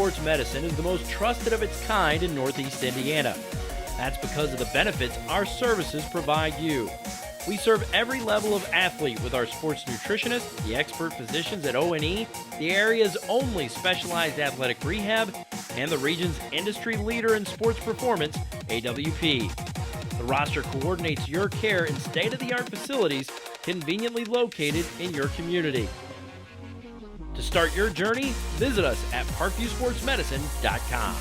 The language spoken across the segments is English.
Sports Medicine is the most trusted of its kind in Northeast Indiana. That's because of the benefits our services provide you. We serve every level of athlete with our sports nutritionists, the expert physicians at O&E, the area's only specialized athletic rehab, and the region's industry leader in sports performance, AWP. The roster coordinates your care in state-of-the-art facilities conveniently located in your community. To start your journey, visit us at parkviewsportsmedicine.com.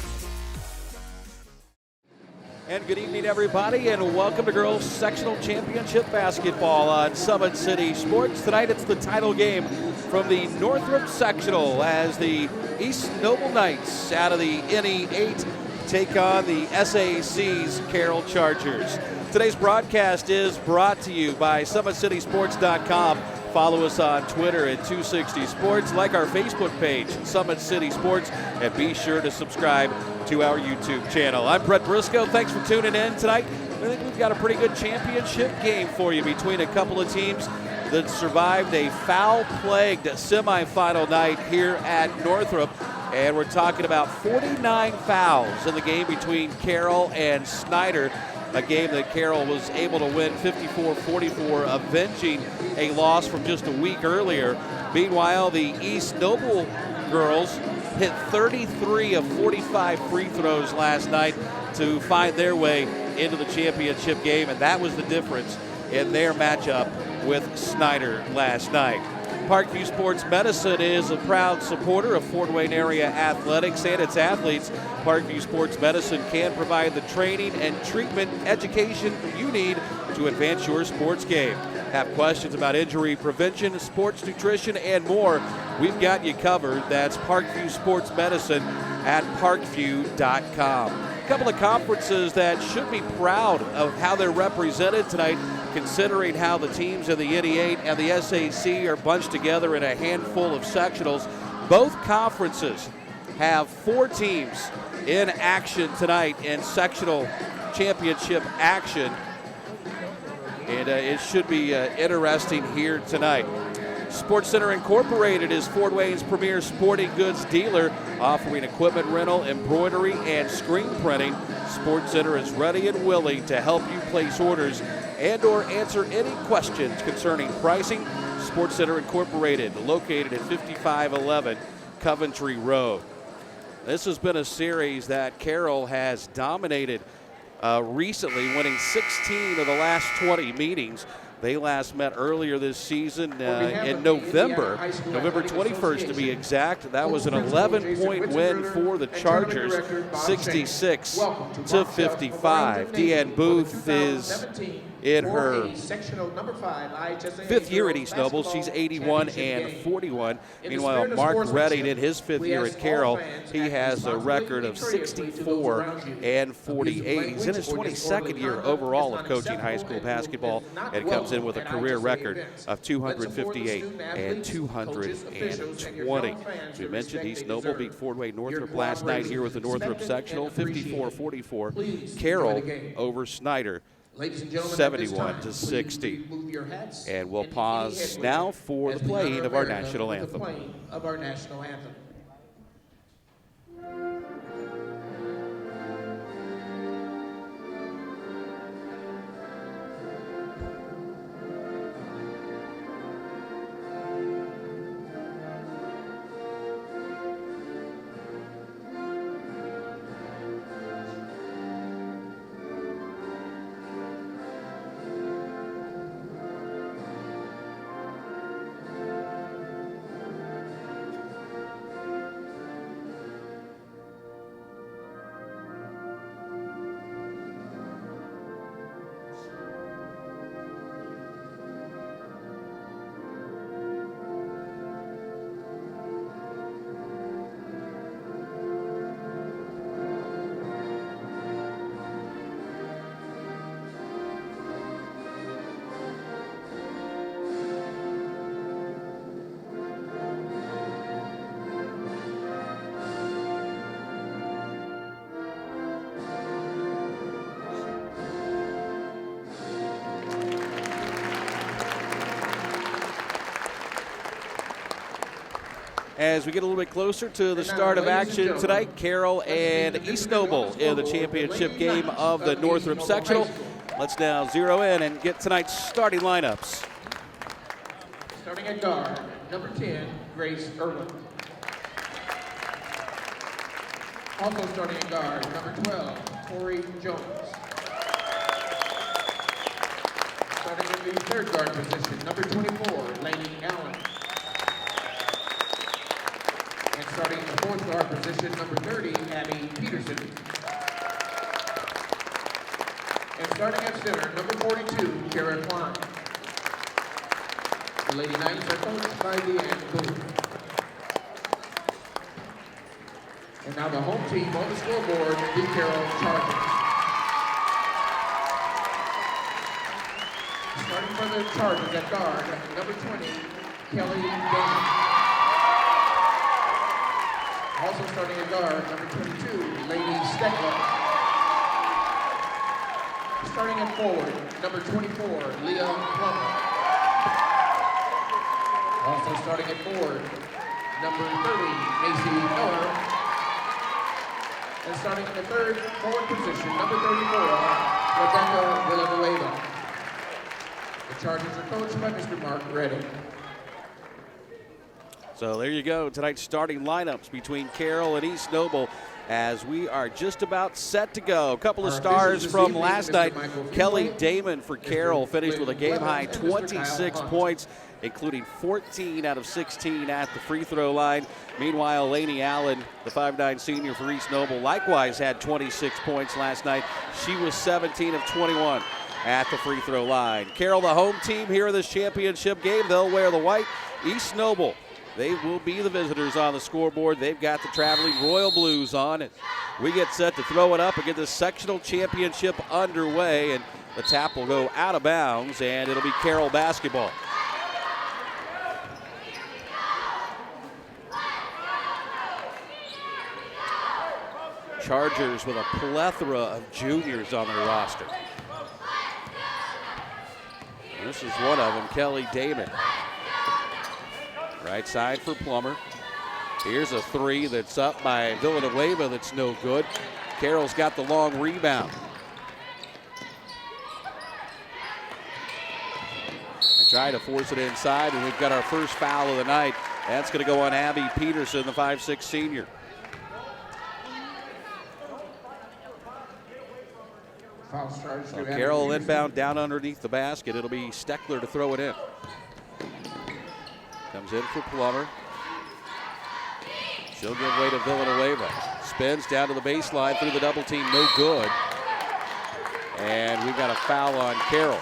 And good evening, everybody, and welcome to Girls Sectional Championship Basketball on Summit City Sports. Tonight it's the title game from the Northrop Sectional as the East Noble Knights out of the NE8 take on the SAC's Carroll Chargers. Today's broadcast is brought to you by SummitCitySports.com. Follow us on Twitter at 260 Sports, like our Facebook page, Summit City Sports, and be sure to subscribe to our YouTube channel. I'm Brett Briscoe. Thanks for tuning in tonight. I think we've got a pretty good championship game for you between a couple of teams that survived a foul-plagued semifinal night here at Northrop. And we're talking about 49 fouls in the game between Carroll and Snyder, a game that Carroll was able to win 54-44, avenging a loss from just a week earlier. Meanwhile, the East Noble girls hit 33 of 45 free throws last night to find their way into the championship game, and that was the difference in their matchup with Snyder last night. Parkview Sports Medicine is a proud supporter of Fort Wayne area athletics and its athletes. Parkview Sports Medicine can provide the training and treatment education you need to advance your sports game. Have questions about injury prevention, sports nutrition, and more? We've got you covered. That's Parkview Sports Medicine at parkview.com. A couple of conferences that should be proud of how they're represented tonight, considering how the teams in the NE8 and the SAC are bunched together in a handful of sectionals. Both conferences have 4 teams in action tonight in sectional championship action. And it should be interesting here tonight. Sports Center Incorporated is Fort Wayne's premier sporting goods dealer, offering equipment rental, embroidery, and screen printing. Sports Center is ready and willing to help you place orders and or answer any questions concerning pricing. Sports Center Incorporated, located at 5511 Coventry Road. This has been a series that Carroll has dominated recently, winning 16 of the last 20 meetings. They last met earlier this season in November 21st to be exact. That was an 11-point win for the Chargers, 66-55. Deanne Booth is in her 5th year at East Noble. She's 81-41. Meanwhile, Mark Redding in his 5th year at Carroll, he has a record of 64-48. He's in his 22nd year overall of coaching high school basketball and comes in with a career record of 258 and 220. As we mentioned, East Noble beat Fort Wayne Northrop last night here with the Northrop Sectional, 54-44. Carroll over Snyder, 71-60. And we'll pause now for the playing of our national anthem. as we get a little bit closer to the start of action tonight. Carroll and East Noble in the championship game of the Northrop Sectional. Let's now zero in and get tonight's starting lineups. Starting at guard, number 10, Grace Irwin. Also starting at guard, number 12, Corey Jones. Starting in the third guard position, number 24, Lainey Allen. And starting in the fourth guard position, number 30, Abby Peterson. And starting at center, number 42, Kara Klein. The Lady Knights are coached by Deanne Booth. And now the home team on the scoreboard, the Carroll Chargers. Starting for the Chargers at guard, number 20, Kelly Damon. Also starting at guard, number 22, Lady Steckler. Starting at forward, number 24, Leah Plummer. Also starting at forward, number 30, Macy Miller. And starting in the third forward position, number 34, Rebecca Villanueva. The Chargers are coached by Mr. Mark Redding. So there you go, tonight's starting lineups between Carroll and East Noble as we are just about set to go. A couple of stars from last night. Kelly Damon for Carroll finished with a game-high 26 points, including 14 out of 16 at the free throw line. Meanwhile, Lainey Allen, the 5'9" senior for East Noble, likewise had 26 points last night. She was 17 of 21 at the free throw line. Carroll, the home team here in this championship game. They'll wear the white. East Noble, they will be the visitors on the scoreboard. They've got the traveling Royal Blues on. And we get set to throw it up and get the sectional championship underway. And the tap will go out of bounds, and it'll be Carroll basketball. Chargers with a plethora of juniors on their roster. This is one of them, Kelly Damon. Right side for Plummer. Here's a three that's up by Villanueva that's no good. Carroll's got the long rebound. They try to force it inside, and we've got our first foul of the night. That's going to go on Abby Peterson, the 5'6" senior. So Carroll inbound down underneath the basket. It'll be Steckler to throw it in. Comes in for Plummer. She'll give way to Villanueva. Spins down to the baseline through the double team. No good. And we've got a foul on Carroll.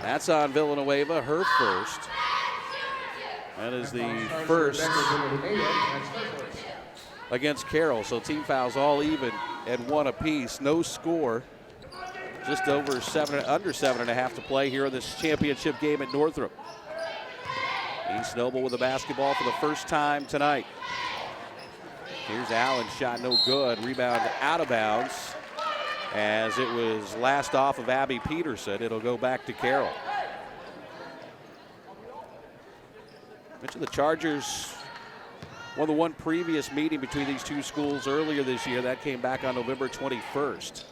That's on Villanueva, her first. That is the first against Carroll. So team fouls all even at one apiece. No score. Just under 7.5 to play here in this championship game at Northrop. East Noble with the basketball for the first time tonight. Here's Allen, shot no good. Rebound out of bounds as it was last off of Abby Peterson. It'll go back to Carroll. Mentioned the Chargers won the one previous meeting between these two schools earlier this year. That came back on November 21st.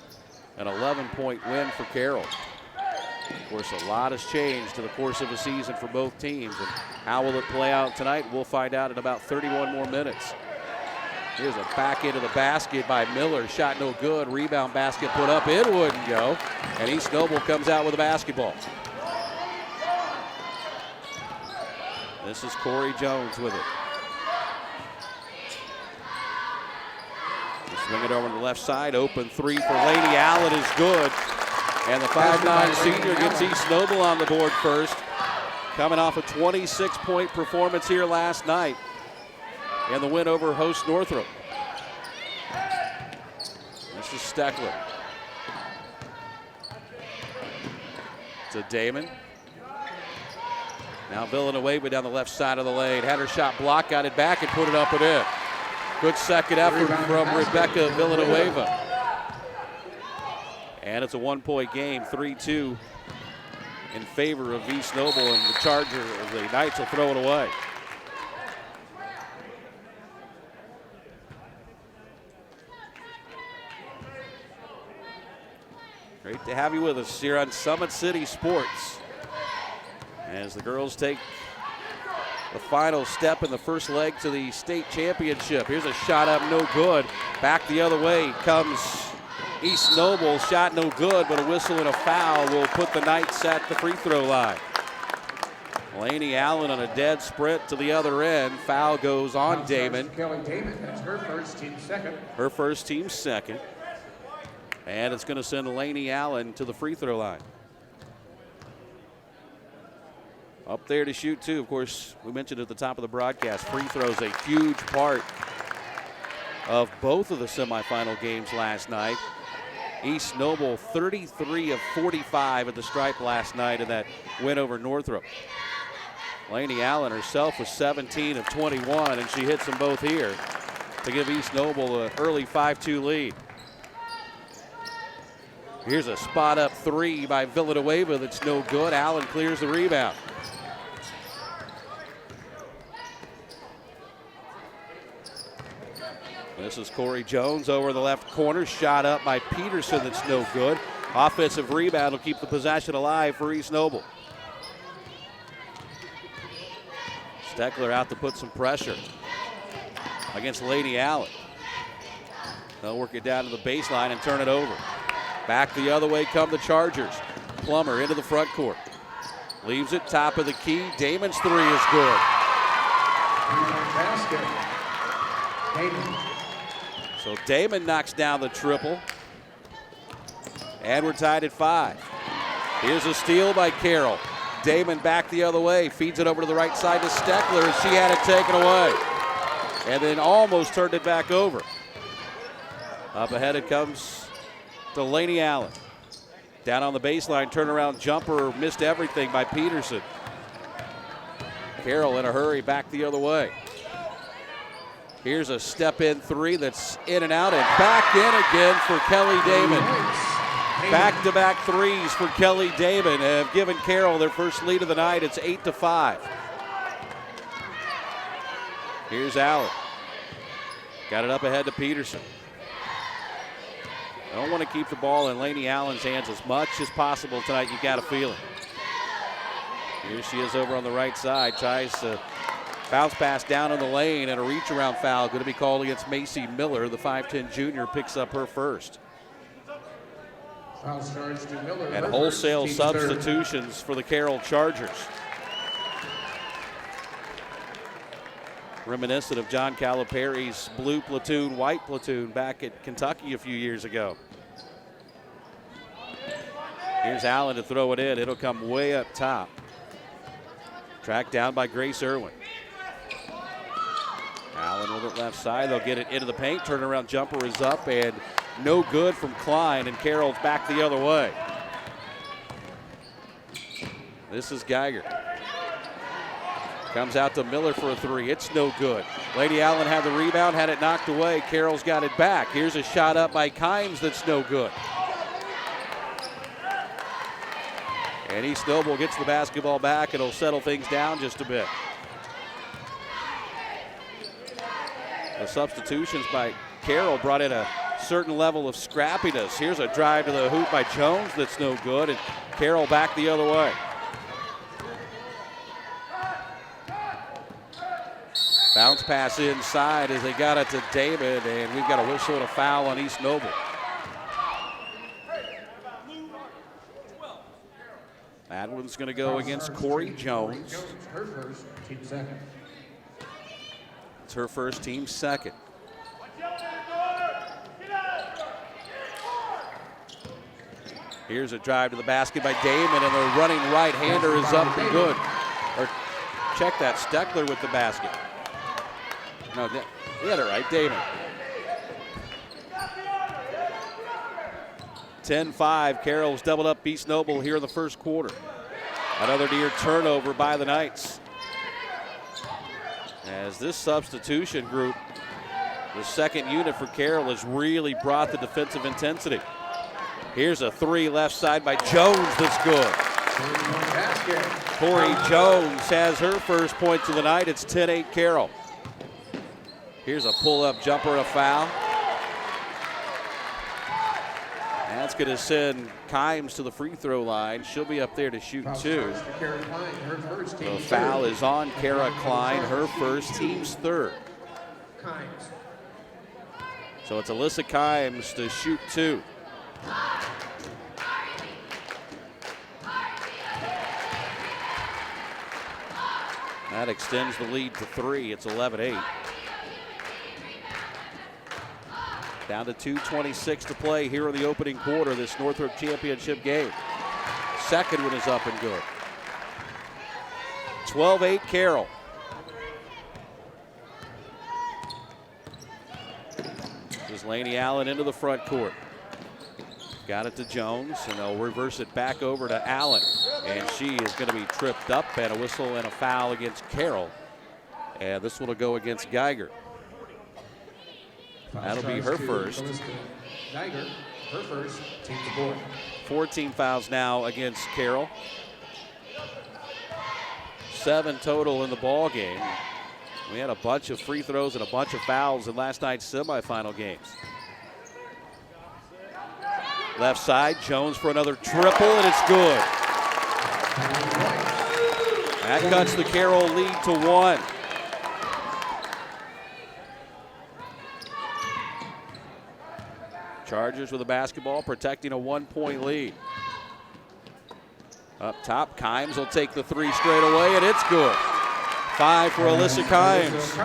An 11-point win for Carroll. Of course, a lot has changed in the course of the season for both teams. And how will it play out tonight? We'll find out in about 31 more minutes. Here's a back into the basket by Miller. Shot no good. Rebound basket put up. It wouldn't go. And East Noble comes out with a basketball. This is Corey Jones with it. Swing it over to the left side. Open three for Lainey Allen is good. And the 5'9" senior gets East Noble on the board first. Coming off a 26-point performance here last night. And the win over host Northrop. This is Steckler. To Damon. Now Villanueva down the left side of the lane. Had her shot blocked, got it back, and put it up and in. Good second effort from Rebecca Villanueva. And it's a one-point game, 3-2 in favor of East Noble, and the Knights will throw it away. Great to have you with us here on Summit City Sports as the girls take the final step in the first leg to the state championship. Here's a shot up, no good. Back the other way comes East Noble. Shot no good, but a whistle and a foul will put the Knights at the free throw line. Lainey Allen on a dead sprint to the other end. Foul goes on Damon. Kelly Damon, that's her first, team second. Her first, team second. And it's going to send Lainey Allen to the free throw line. Up there to shoot, too. Of course, we mentioned at the top of the broadcast, free throws a huge part of both of the semifinal games last night. East Noble 33 of 45 at the stripe last night in that win over Northrop. Lainey Allen herself was 17 of 21, and she hits them both here to give East Noble an early 5-2 lead. Here's a spot up three by Villanueva that's no good. Allen clears the rebound. This is Corey Jones over the left corner. Shot up by Peterson that's no good. Offensive rebound will keep the possession alive for East Noble. Steckler out to put some pressure against Lainey Allen. They'll work it down to the baseline and turn it over. Back the other way come the Chargers. Plummer into the front court. Leaves it top of the key. Damon's three is good. Basket. Damon. So Damon knocks down the triple. And we're tied at 5. Here's a steal by Carroll. Damon back the other way. Feeds it over to the right side to Steckler, and she had it taken away. And then almost turned it back over. Up ahead it comes to Lainey Allen. Down on the baseline, turnaround jumper, missed everything by Peterson. Carroll in a hurry, back the other way. Here's a step-in three that's in and out, and back in again for Kelly Damon. Back-to-back threes for Kelly Damon have given Carroll their first lead of the night. It's 8-5. Here's Allen. Got it up ahead to Peterson. I don't want to keep the ball in Lainey Allen's hands as much as possible tonight. You got a feeling. Here she is over on the right side. Tries to bounce pass down in the lane, and a reach around foul going to be called against Macy Miller. The 5'10 junior picks up her first. Foul charge to Miller. And wholesale substitutions for the Carroll Chargers. Reminiscent of John Calipari's blue platoon, white platoon back at Kentucky a few years ago. Here's Allen to throw it in. It'll come way up top. Tracked down by Grace Irwin. Allen with it left side. They'll get it into the paint. Turnaround jumper is up and no good from Klein, and Carroll's back the other way. This is Geiger. Comes out to Miller for a three. It's no good. Lady Allen had the rebound, had it knocked away. Carroll's got it back. Here's a shot up by Kimes that's no good. And East Noble gets the basketball back. It'll settle things down just a bit. The substitutions by Carroll brought in a certain level of scrappiness. Here's a drive to the hoop by Jones that's no good, and Carroll back the other way. Bounce pass inside as they got it to David, and we've got a whistle and a foul on East Noble. That one's going to go against Corey Jones. Her first, team second. It's her first, team second. Here's a drive to the basket by Damon, and the running right-hander is up and good. Or check that, Steckler with the basket. No, he had it right, Damon. 10-5, Carroll's doubled up East Noble here in the first quarter. Another near turnover by the Knights. As this substitution group, the second unit for Carroll, has really brought the defensive intensity. Here's a three left side by Jones that's good. Basket. Tori Jones has her first points of the night. It's 10-8 Carroll. Here's a pull-up jumper and a foul. That's going to send Kimes to the free throw line. She'll be up there to shoot two. The foul is on Kara Klein, her first, team's third. So it's Alyssa Kimes to shoot two. That extends the lead to three. It's 11-8. Down to 2:26 to play here in the opening quarter of this Northrop Championship game. Second one is up and good. 12-8 Carroll. This is Laney Allen into the front court. Got it to Jones, and they'll reverse it back over to Allen. And she is going to be tripped up, and a whistle and a foul against Carroll. And this one will go against Geiger. That'll be her first. Geiger, her first, team to board. 14 fouls now against Carroll. 7 total in the ball game. We had a bunch of free throws and a bunch of fouls in last night's semifinal games. Left side, Jones for another triple, and it's good. That cuts the Carroll lead to 1. Chargers with the basketball, protecting a 1-point lead. Up top, Kimes will take the three straight away, and it's good. 5 for Alyssa Kimes.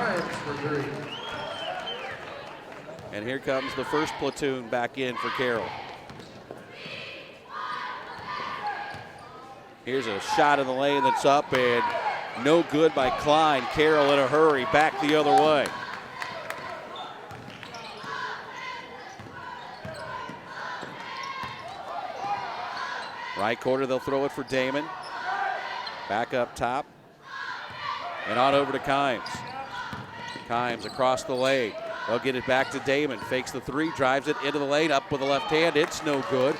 And here comes the first platoon back in for Carroll. Here's a shot in the lane that's up, and no good by Klein. Carroll in a hurry, back the other way. Right corner, they'll throw it for Damon. Back up top. And on over to Kimes. Kimes across the lane. They'll get it back to Damon. Fakes the three, drives it into the lane, up with the left hand. It's no good.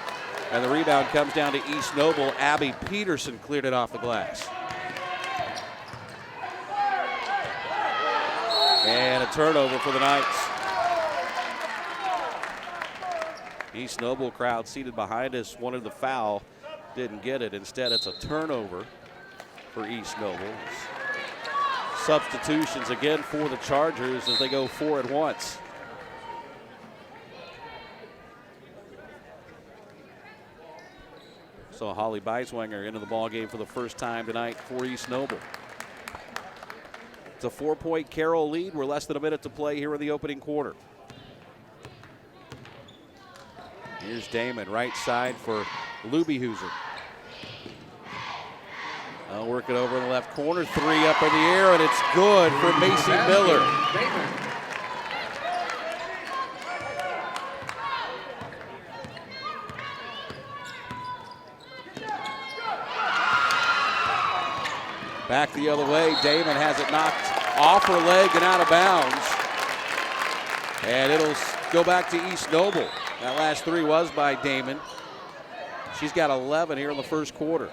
And the rebound comes down to East Noble. Abby Peterson cleared it off the glass. And a turnover for the Knights. East Noble crowd seated behind us wanted the foul. Didn't get it. Instead, it's a turnover for East Noble. Substitutions again for the Chargers as they go 4 at once. So Holly Beiswanger into the ball game for the first time tonight for East Noble. It's a 4-point Carroll lead. We're less than a minute to play here in the opening quarter. Here's Damon, right side for Lubyhuser. I'll work it over in the left corner. 3 up in the air, and it's good for Macy Miller. Back the other way. Damon has it knocked off her leg and out of bounds. And it'll go back to East Noble. That last 3 was by Damon. She's got 11 here in the first quarter.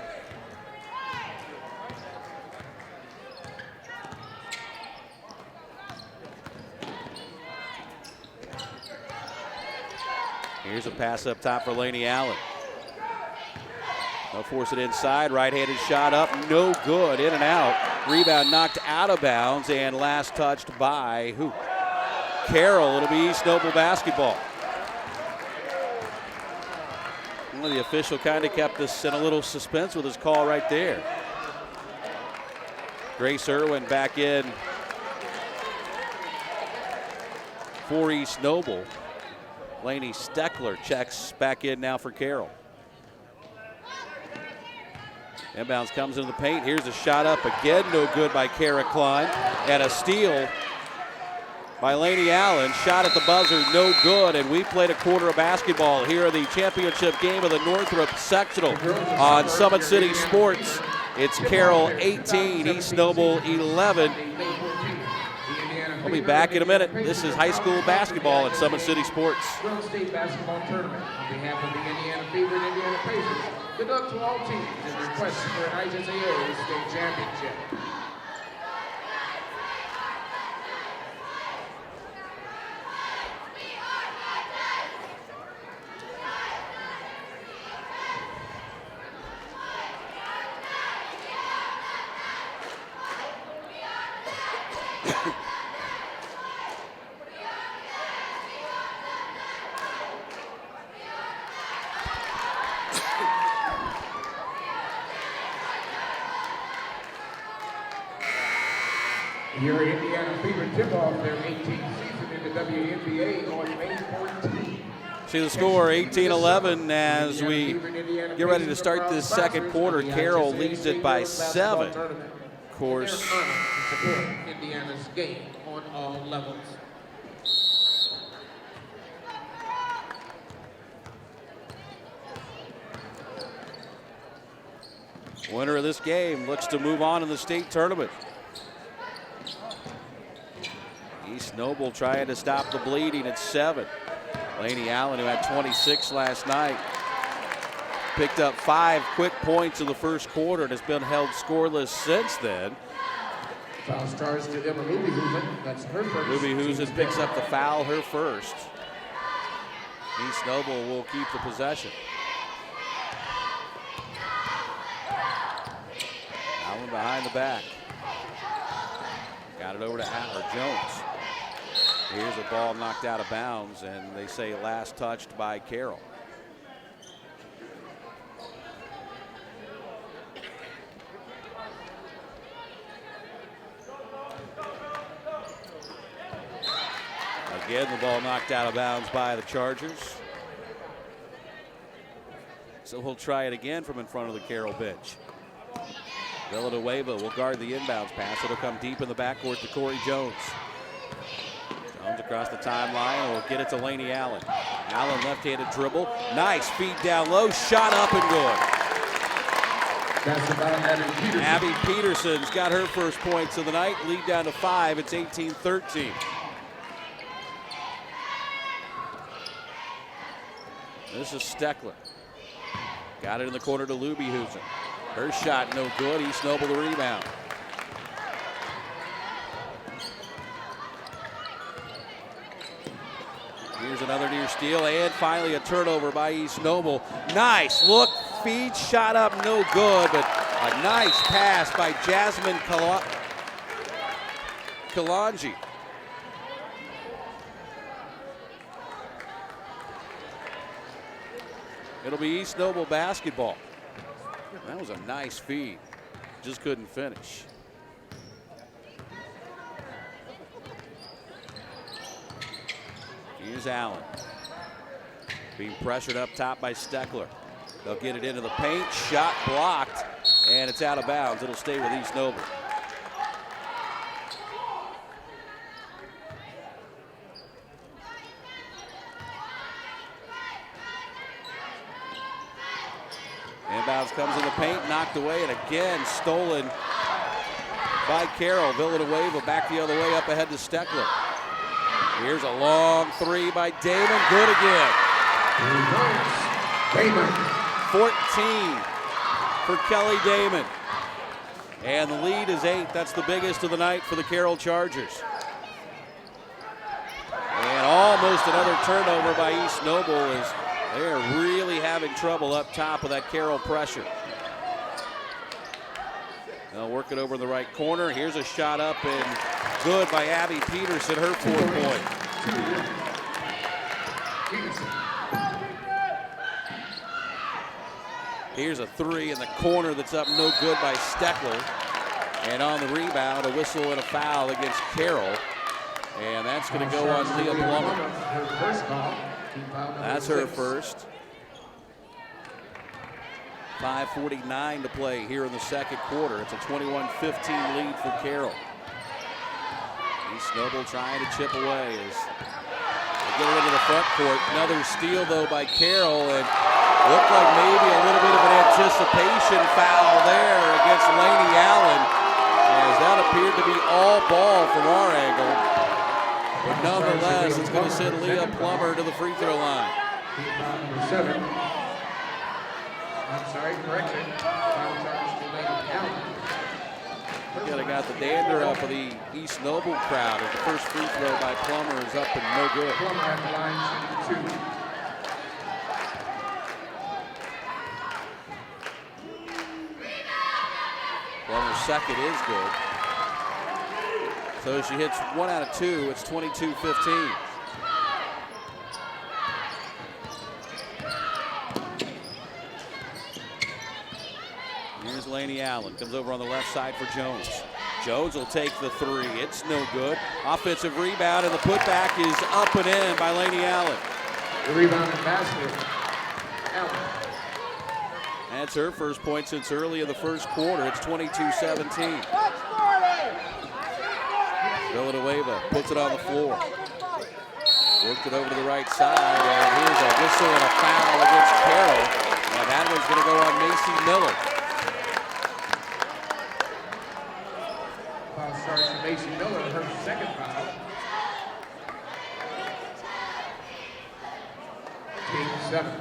Here's a pass up top for Laney Allen. They'll force it inside. Right-handed shot up. No good. In and out. Rebound knocked out of bounds. And last touched by who? Carroll. It'll be East Noble basketball. Well, the official kind of kept us in a little suspense with his call right there. Grace Irwin back in for East Noble. Laney Steckler checks back in now for Carroll. Inbounds comes into the paint. Here's a shot up again. No good by Kara Klein. And a steal by Laney Allen. Shot at the buzzer. No good. And we played a quarter of basketball here in the championship game of the Northrop Sectional on Summit City Sports. It's Carroll 18, East Noble 11. We'll be back in a minute. This is high school basketball at Summit City Sports. State basketball tournament on behalf of the Indiana Fever and Indiana Pacers. Good luck to all teams in their quest for an IHSAA state championship. Your Indiana Fever tip-off their 18th season in the WNBA on May 14th. See the score, 18-11, as we get ready to start this second quarter. Carroll leads it by 7. Of course, Support Indiana's game on all levels. winner of this game looks to move on in the state tournament. East Noble trying to stop the bleeding at 7. Laney Allen, who had 26 last night, picked up 5 quick points in the first quarter and has been held scoreless since then. Foul charge to Emma Lubyhusen. That's her first. Lubyhusen picks up the foul, her first. East Noble will keep the possession. Allen behind the back. Got it over to Jones. Here's a ball knocked out of bounds, and they say last touched by Carroll. Again, the ball knocked out of bounds by the Chargers. So we'll try it again from in front of the Carroll bench. Villanueva will guard the inbounds pass. It'll come deep in the backcourt to Corey Jones. Jones across the timeline will get it to Laney Allen. Allen left-handed dribble. Nice feed down low. Shot up and good. That's about Abby Peterson's got her first points of the night. Lead down to 5. It's 18-13. This is Steckler. Got it in the corner to Lubyhusen. Her shot no good. East Noble the rebound. Here's another near steal, and finally a turnover by East Noble. Nice look, feed, shot up, no good, but a nice pass by Jasmine Kalanji. It'll be East Noble basketball. That was a nice feed. Just couldn't finish. Here's Allen. Being pressured up top by Steckler. They'll get it into the paint. Shot blocked. And it's out of bounds. It'll stay with East Noble. Inbounds comes in the paint, knocked away, and again stolen by Carroll. Villanueva back the other way, up ahead to Steckler. Here's a long three by Damon, good again. 14 for Kelly Damon. And the lead is 8. That's the biggest of the night for the Carroll Chargers. And almost another turnover by East Noble as they're really having trouble up top with that Carroll pressure. They'll work it over in the right corner. Here's a shot up and good by Abby Peterson, her 4th point. Here's a 3 in the corner that's up no good by Steckler. And on the rebound, a whistle and a foul against Carroll. And that's going to go on Leah Plummer. That's her first. 5:49 to play here in the second quarter. It's a 21-15 lead for Carroll. East Noble trying to chip away as they get it into the front court. Another steal, though, by Carroll, and looked like maybe a little bit of an anticipation foul there against Laney Allen, as that appeared to be all ball from our angle. But nonetheless, it's going to send Leah Plummer to the free throw line. I'm sorry, correction. Foul charge to Lady Allen. Kind of got the dander up of the East Noble crowd as the first free throw by Plummer is up and no good. Plummer at the line, shooting 2. Plummer's second is good. So she hits 1 out of 2. It's 22-15. Here's Laney Allen. Comes over on the left side for Jones. Jones will take the 3. It's no good. Offensive rebound, and the putback is up and in by Laney Allen. The rebound and basket. Allen. That's her first point since early in the first quarter. It's 22-17. Villanueva puts it on the floor. Worked it over to the right side, and here's a whistle and a foul against Carroll. And that one's going to go on Macy Miller. Foul starts to Macy Miller, her second foul. Team 7.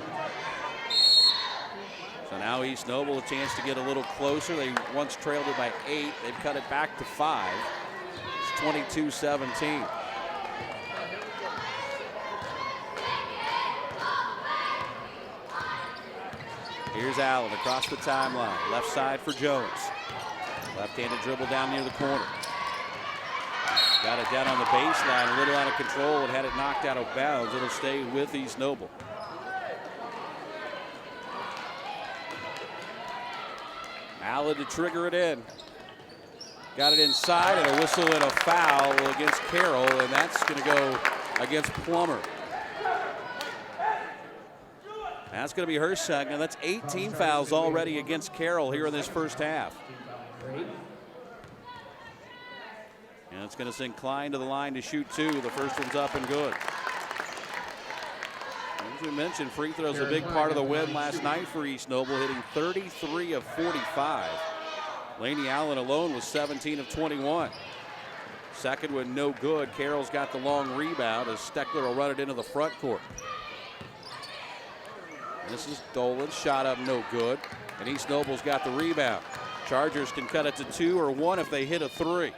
So now East Noble a chance to get a little closer. They once trailed it by 8. They've cut it back to 5. It's 22-17. Here's Allen across the timeline. Left side for Jones. Left-handed dribble down near the corner. Got it down on the baseline, a little out of control, and had it knocked out of bounds. It'll stay with East Noble. Allen to trigger it in. Got it inside, and a whistle and a foul against Carroll, and that's going to go against Plummer. That's going to be her second. That's 18 fouls already against Carroll here in this first half. And it's going to send Klein to the line to shoot 2. The first one's up and good. As we mentioned, free throws a big part of the win last night for East Noble, hitting 33 of 45. Laney Allen alone was 17 of 21. Second one no good. Carroll's got the long rebound as Steckler will run it into the front court. This is Dolan, shot up no good. And East Noble's got the rebound. Chargers can cut it to 2 or 1 if they hit a 3.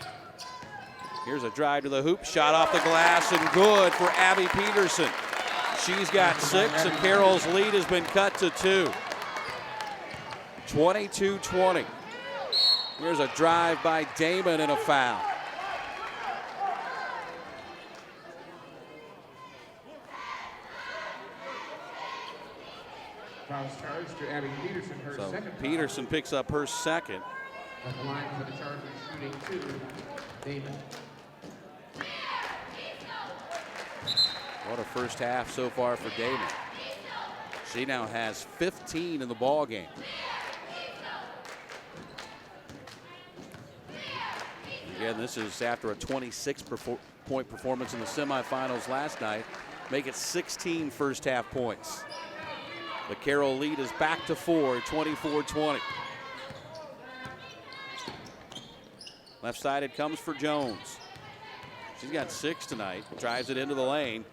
Here's a drive to the hoop, shot off the glass and good for Abby Peterson. She's got 6 and Carroll's lead has been cut to 2. 22-20. Here's a drive by Damon and a foul. Foul charged to Abby Peterson, her So second. Peterson picks up her second. At the line for the Chargers, shooting 2. Damon. What a first half so far for Damon. She now has 15 in the ball game. Again, this is after a 26-point performance in the semifinals last night. Make it 16 first half points. The Carroll lead is back to 4, 24-20. Left side it comes for Jones. She's got 6 tonight. Drives it into the lane.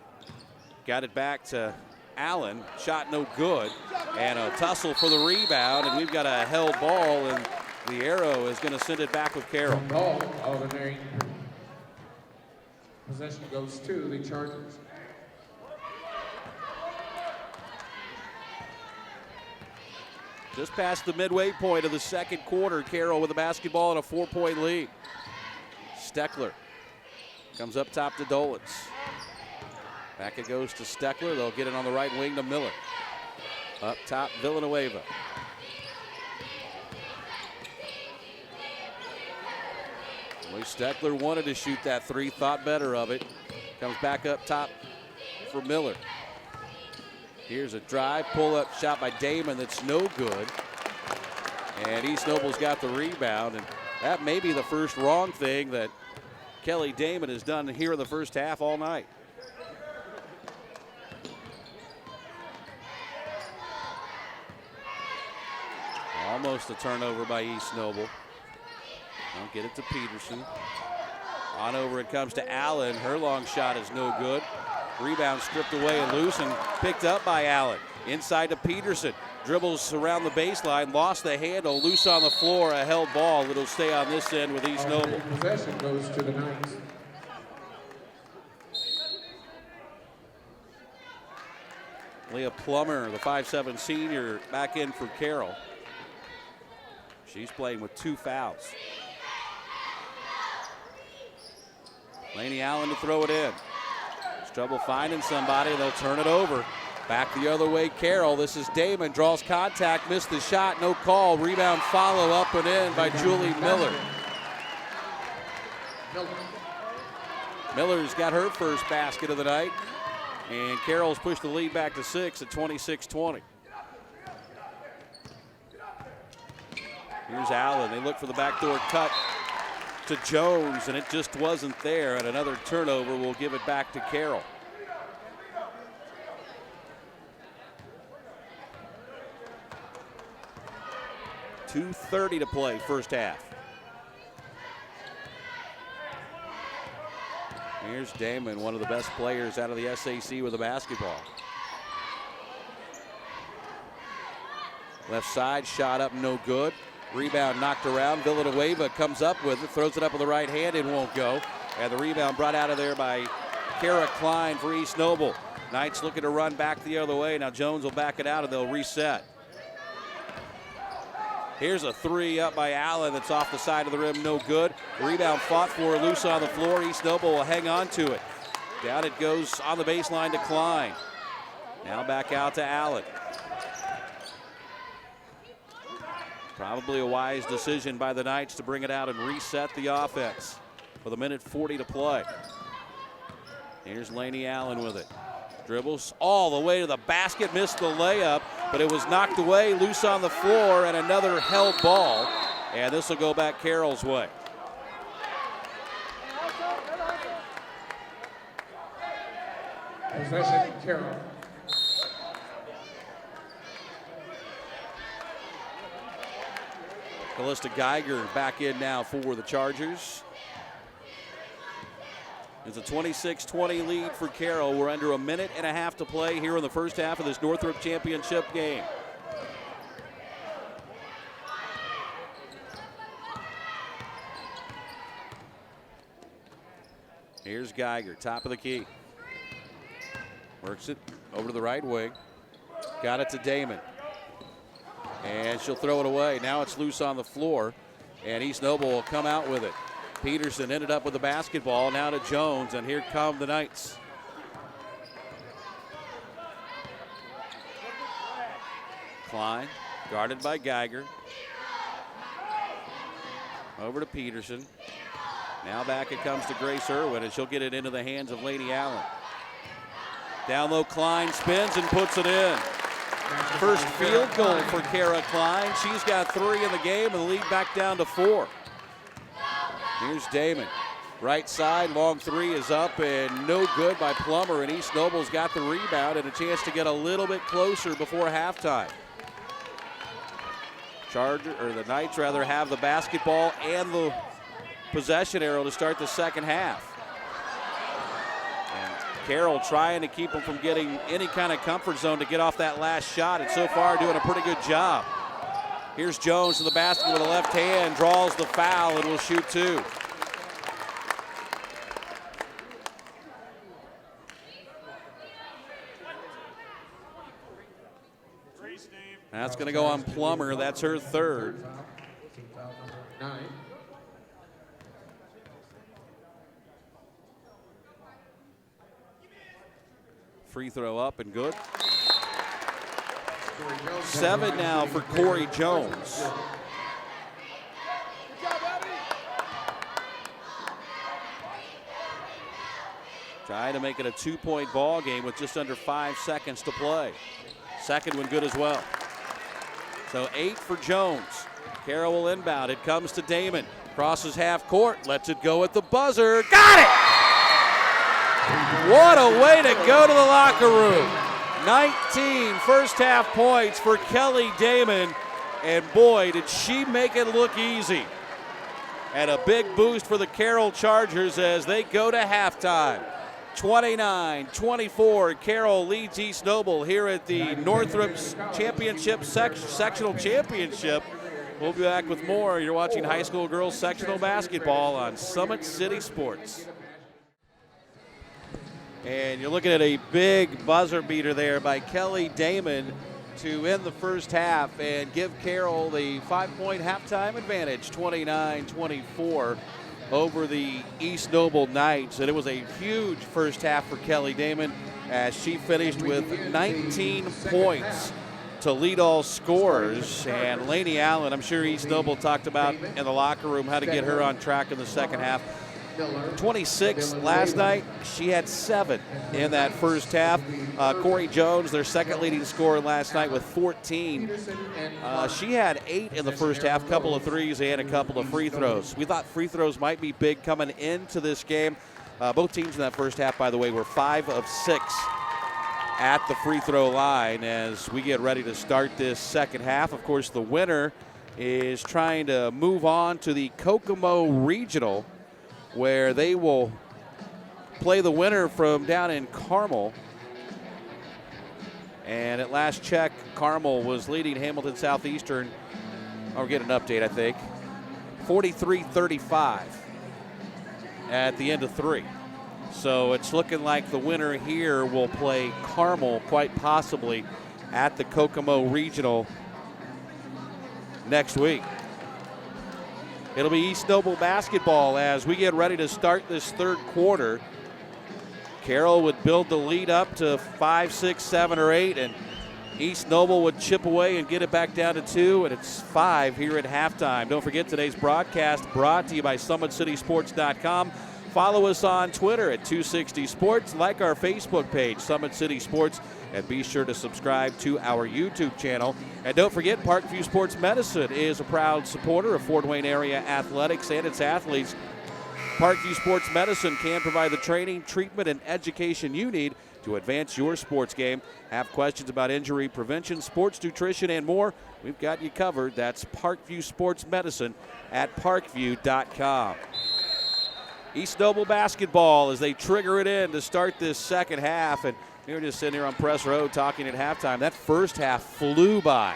Got it back to Allen. Shot no good. And a tussle for the rebound. And we've got a held ball. And the arrow is going to send it back with Carroll. Ball, ordinary. Possession goes to the Chargers. Just past the midway point of the second quarter, Carroll with the basketball and a 4-point lead. Steckler comes up top to Dolitz. Back it goes to Steckler. They'll get it on the right wing to Miller. Up top, Villanueva. Well, Steckler wanted to shoot that 3, thought better of it. Comes back up top for Miller. Here's a drive, pull-up shot by Damon that's no good. And East Noble's got the rebound, and that may be the first wrong thing that Kelly Damon has done here in the first half all night. Almost a turnover by East Noble. Don't get it to Peterson. On over it comes to Allen. Her long shot is no good. Rebound stripped away and loose and picked up by Allen. Inside to Peterson. dribbles around the baseline, lost the handle, loose on the floor, a held ball. It'll stay on this end with East Noble. Possession goes to the Knights. Leah Plummer, the 5'7" senior, back in for Carroll. She's playing with 2 fouls. Laney Allen to throw it in. It's trouble finding somebody. They'll turn it over. Back the other way, Carroll. This is Damon. Draws contact, missed the shot, no call. Rebound follow up and in by Julie Miller. Miller's got her first basket of the night. And Carroll's pushed the lead back to 6 at 26-20. Here's Allen. They look for the backdoor cut to Jones, and it just wasn't there. And another turnover will give it back to Carroll. .230 to play, first half. Here's Damon, one of the best players out of the SAC with a basketball. Left side, shot up, no good. Rebound knocked around. Villanueva comes up with it, throws it up with the right hand, it won't go. And the rebound brought out of there by Kara Klein for East Noble. Knights looking to run back the other way. Now Jones will back it out and they'll reset. Here's a 3 up by Allen that's off the side of the rim, no good. Rebound fought for, loose on the floor. East Noble will hang on to it. Down it goes on the baseline to Klein. Now back out to Allen. Probably a wise decision by the Knights to bring it out and reset the offense with 1:40 to play. Here's Laney Allen with it. Dribbles all the way to the basket, missed the layup, but it was knocked away, loose on the floor, and another held ball. And this will go back Carroll's way. Possession, Carroll. Callista Geiger back in now for the Chargers. It's a 26-20 lead for Carroll. We're under 1.5 to play here in the first half of this Northrop Championship game. Here's Geiger, top of the key. Works it over to the right wing. Got it to Damon. And she'll throw it away. Now it's loose on the floor. And East Noble will come out with it. Peterson ended up with the basketball. Now to Jones, and here come the Knights. Klein, guarded by Geiger. Over to Peterson. Now back it comes to Grace Irwin, and she'll get it into the hands of Laney Allen. Down low, Klein spins and puts it in. First field goal for Kara Klein. She's got 3 in the game, and the lead back down to 4. Here's Damon. Right side, long 3 is up and no good by Plummer, and East Noble's got the rebound and a chance to get a little bit closer before halftime. The Knights rather have the basketball and the possession arrow to start the second half. And Carroll trying to keep them from getting any kind of comfort zone to get off that last shot, and so far doing a pretty good job. Here's Jones to the basket with a left hand, draws the foul, and will shoot 2. That's going to go on Plummer. That's her 3rd. Free throw up and good. 7 now for Corey Jones. Trying to make it a 2-point ball game with just under 5 seconds to play. Second one good as well. So 8 for Jones. Carroll will inbound. It comes to Damon. Crosses half court. Lets it go at the buzzer. Got it! What a way to go to the locker room. 19 first half points for Kelly Damon. And boy, did she make it look easy. And a big boost for the Carroll Chargers as they go to halftime. 29-24, Carroll leads East Noble here at the Northrop Championship Sectional Championship. We'll be back with more. You're watching high school girls sectional basketball on Summit City Sports. And you're looking at a big buzzer beater there by Kelly Damon to end the first half and give Carroll the 5-point halftime advantage, 29-24 over the East Noble Knights. And it was a huge first half for Kelly Damon as she finished with 19 points to lead all scorers. And Laney Allen, I'm sure East Noble talked about in the locker room how to get her on track in the second half. 26 last night. She had 7 in that first half. Corey Jones, their second leading scorer last night with 14. She had 8 in the first half, couple of threes and a couple of free throws. We thought free throws might be big coming into this game. Both teams in that first half, by the way, were 5 of 6 at the free throw line as we get ready to start this second half. Of course, the winner is trying to move on to the Kokomo Regional, where they will play the winner from down in Carroll. And at last check, Carroll was leading Hamilton Southeastern. I'll get an update, I think. 43-35 at the end of 3. So it's looking like the winner here will play Carroll quite possibly at the Kokomo Regional next week. It'll be East Noble basketball as we get ready to start this third quarter. Carroll would build the lead up to 5, 6, 7, or 8, and East Noble would chip away and get it back down to 2, and it's 5 here at halftime. Don't forget today's broadcast brought to you by SummitCitySports.com. Follow us on Twitter at 260 Sports, like our Facebook page, Summit City Sports, and be sure to subscribe to our YouTube channel. And don't forget, Parkview Sports Medicine is a proud supporter of Fort Wayne area athletics and its athletes. Parkview Sports Medicine can provide the training, treatment, and education you need to advance your sports game. Have questions about injury prevention, sports nutrition, and more? We've got you covered. That's Parkview Sports Medicine at parkview.com. East Noble basketball as they trigger it in to start this second half. And we were just sitting here on Press Road talking at halftime. That first half flew by.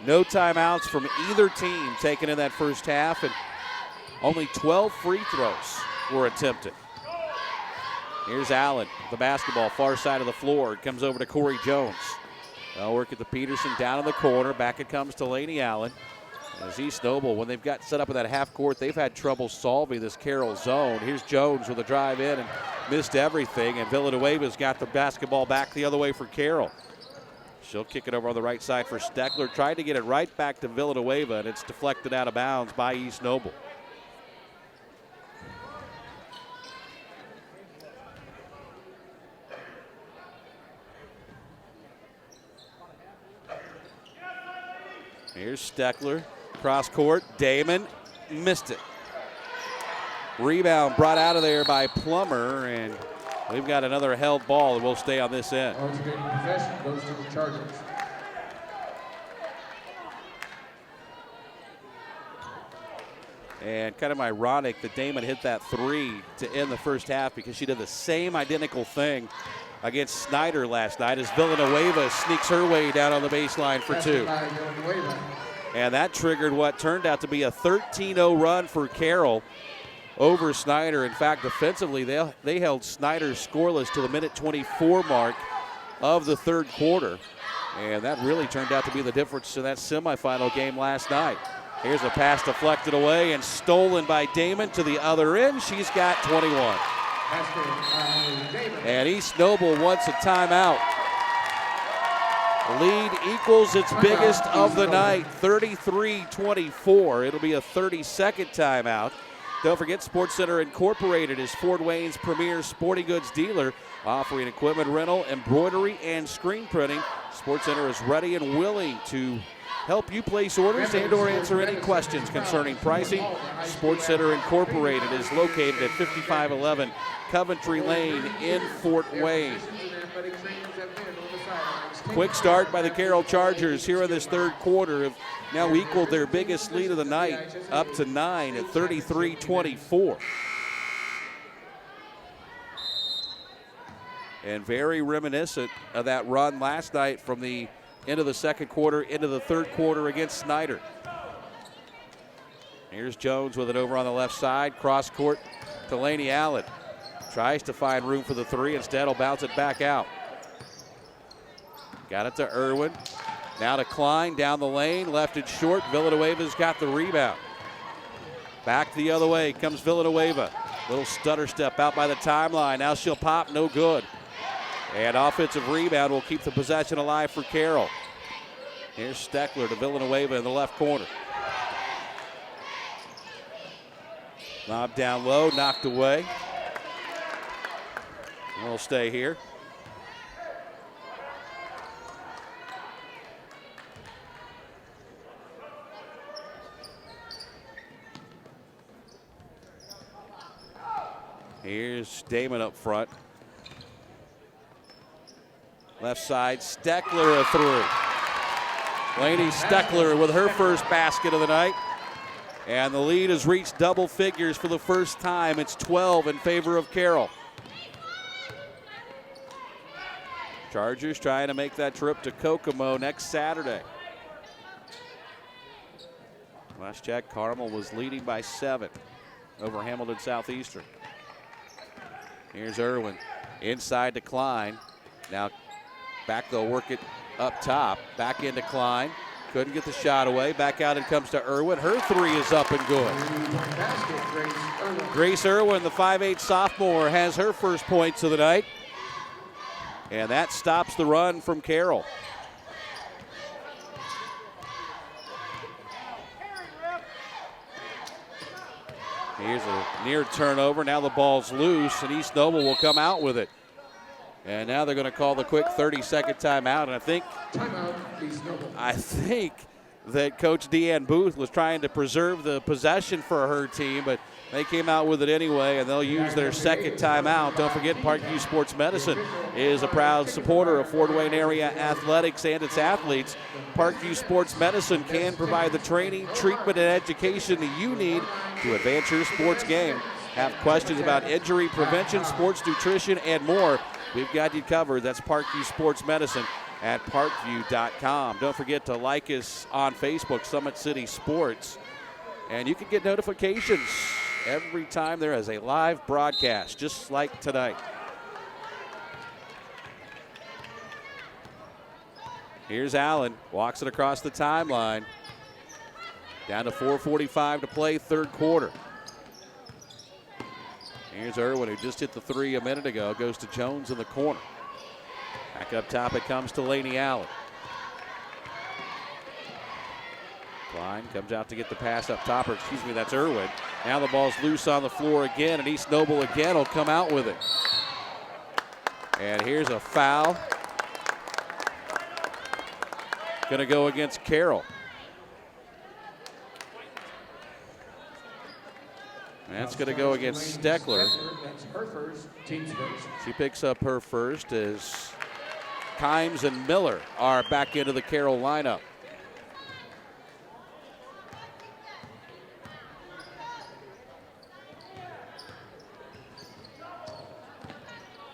No timeouts from either team taken in that first half, and only 12 free throws were attempted. Here's Allen, the basketball, far side of the floor. It comes over to Corey Jones. They'll work at the Peterson down in the corner. Back it comes to Laney Allen. As East Noble, when they've got set up in that half court, they've had trouble solving this Carroll zone. Here's Jones with a drive in and missed everything, and Villanueva's got the basketball back the other way for Carroll. She'll kick it over on the right side for Steckler. Tried to get it right back to Villanueva, and it's deflected out of bounds by East Noble. Here's Steckler. Cross court, Damon missed it. Rebound brought out of there by Plummer, and we've got another held ball that will stay on this end. Alternating possession goes to the Chargers. And kind of ironic that Damon hit that 3 to end the first half because she did the same identical thing against Snyder last night as Villanueva sneaks her way down on the baseline for 2. And that triggered what turned out to be a 13-0 run for Carroll over Snyder. In fact, defensively, they held Snyder scoreless to the minute 24 mark of the third quarter. And that really turned out to be the difference in that semifinal game last night. Here's a pass deflected away and stolen by Damon to the other end. She's got 21. And East Noble wants a timeout. Lead equals its biggest of the night, 33-24. It'll be a 30-second timeout. Don't forget, Sports Center Incorporated is Fort Wayne's premier sporting goods dealer, offering equipment rental, embroidery, and screen printing. Sports Center is ready and willing to help you place orders and or answer any questions concerning pricing. Sports Center Incorporated is located at 5511 Coventry Lane in Fort Wayne. Quick start by the Carroll Chargers here in this third quarter have now equaled their biggest lead of the night up to 9 at 33-24. and very reminiscent of that run last night from the end of the second quarter into the third quarter against Snyder. Here's Jones with it over on the left side. Cross court to Laney Allen. Tries to find room for the three. Instead, will bounce it back out. Got it to Irwin. Now to Klein down the lane. Left it short. Villanueva's got the rebound. Back the other way comes Villanueva. Little stutter step out by the timeline. Now she'll pop. No good. And offensive rebound will keep the possession alive for Carroll. Here's Steckler to Villanueva in the left corner. Lob down low, knocked away. We'll stay here. Here's Damon up front. Left side, Steckler a three. Laney Steckler with her first basket of the night. And the lead has reached double figures for the first time. It's 12 in favor of Carroll. Chargers trying to make that trip to Kokomo next Saturday. Last check, Carmel was leading by 7 over Hamilton Southeastern. Here's Irwin. Inside to Klein. Now back, they'll work it up top. Back into Klein. Couldn't get the shot away. Back out it comes to Irwin. Her three is up and good. Grace Irwin, the 5'8 sophomore, has her first points of the night. And that stops the run from Carroll. Here's a near turnover. Now the ball's loose, and East Noble will come out with it. And now they're going to call the quick 30-second timeout. And I think that Coach Deanne Booth was trying to preserve the possession for her team, but they came out with it anyway, and they'll use their second timeout. Don't forget, Parkview Sports Medicine is a proud supporter of Fort Wayne area athletics and its athletes. Parkview Sports Medicine can provide the training, treatment, and education that you need to advance your sports game. Have questions about injury prevention, sports nutrition, and more? We've got you covered. That's Parkview Sports Medicine at parkview.com. Don't forget to like us on Facebook, Summit City Sports. And you can get notifications every time there is a live broadcast, just like tonight. Here's Allen, walks it across the timeline. Down to 4:45 to play, third quarter. Here's Irwin, who just hit the three a minute ago, goes to Jones in the corner. Back up top it comes to Laney Allen. Klein comes out to get the pass up top, or excuse me, that's Irwin. Now the ball's loose on the floor again, and East Noble again will come out with it. And here's a foul. Going to go against Carroll. That's going to go against Steckler. That's her first, team's first. She picks up her first as Kimes and Miller are back into the Carroll lineup.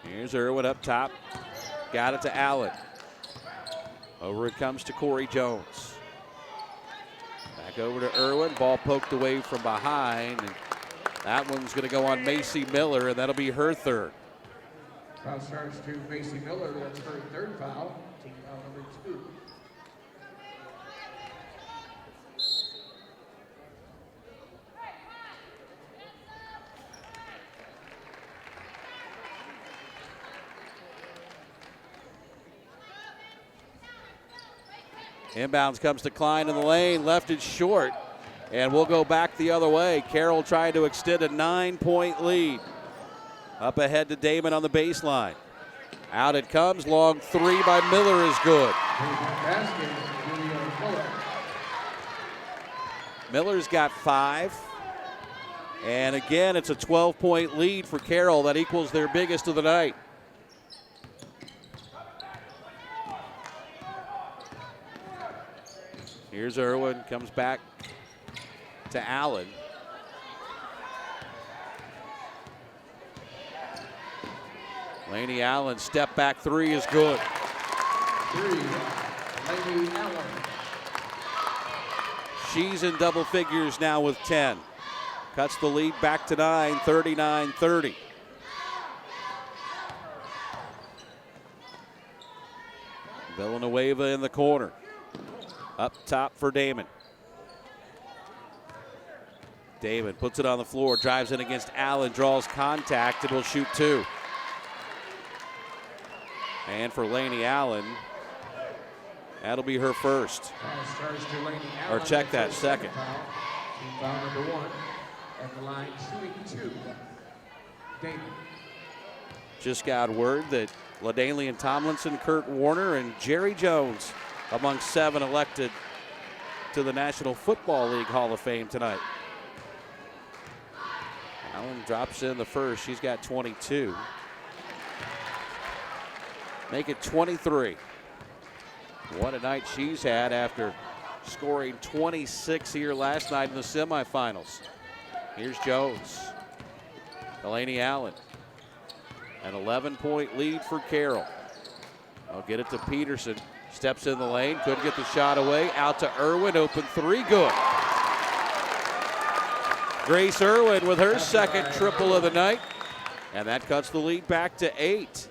Here's Irwin up top. Got it to Allen. Over it comes to Corey Jones. Back over to Irwin. Ball poked away from behind. And that one's going to go on Macy Miller, and that'll be her third. Foul starts to Macy Miller. That's her third foul. Team foul number 2. Inbounds comes to Klein in the lane, left it short, and we'll go back the other way. Carroll trying to extend a 9-point lead. Up ahead to Damon on the baseline. Out it comes, long three by Miller is good. Miller's got 5. And again, it's a 12-point lead for Carroll. That equals their biggest of the night. Here's Irwin, comes back to Allen. Laney Allen, step back three is good. 3, Laney Allen. She's in double figures now with 10. Cuts the lead back to 9, 39-30. Villanueva in the corner. Up top for Damon. Damon puts it on the floor, drives in against Allen, draws contact, and will shoot 2. And for Laney Allen, that'll be her first. Or check that, second. Foul number 1 at the line, shooting 2. Damon. Just got word that LaDainian Tomlinson, Kurt Warner, and Jerry Jones among 7 elected to the National Football League Hall of Fame tonight. Allen drops in the first. She's got 22. Make it 23. What a night she's had after scoring 26 here last night in the semifinals. Here's Jones. Delaney Allen. An 11-point lead for Carroll. I'll get it to Peterson. Steps in the lane. Couldn't get the shot away. Out to Irwin. Open 3. Good. Grace Irwin with her second triple of the night. And that cuts the lead back to 8.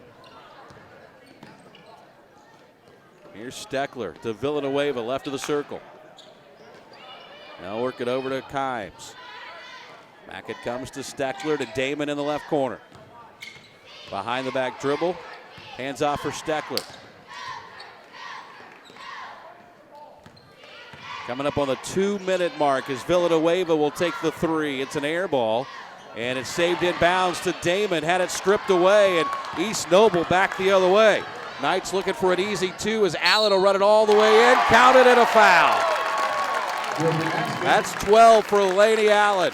Here's Steckler to Villanueva, left of the circle. Now work it over to Kimes. Back it comes to Steckler to Damon in the left corner. Behind the back dribble. Hands off for Steckler. Coming up on the 2-minute mark as Villanueva will take the 3. It's an air ball, and it's saved in bounds to Damon. Had it stripped away, and East Noble back the other way. Knights looking for an easy 2 as Allen will run it all the way in. Counted and a foul. That's 12 for Laney Allen.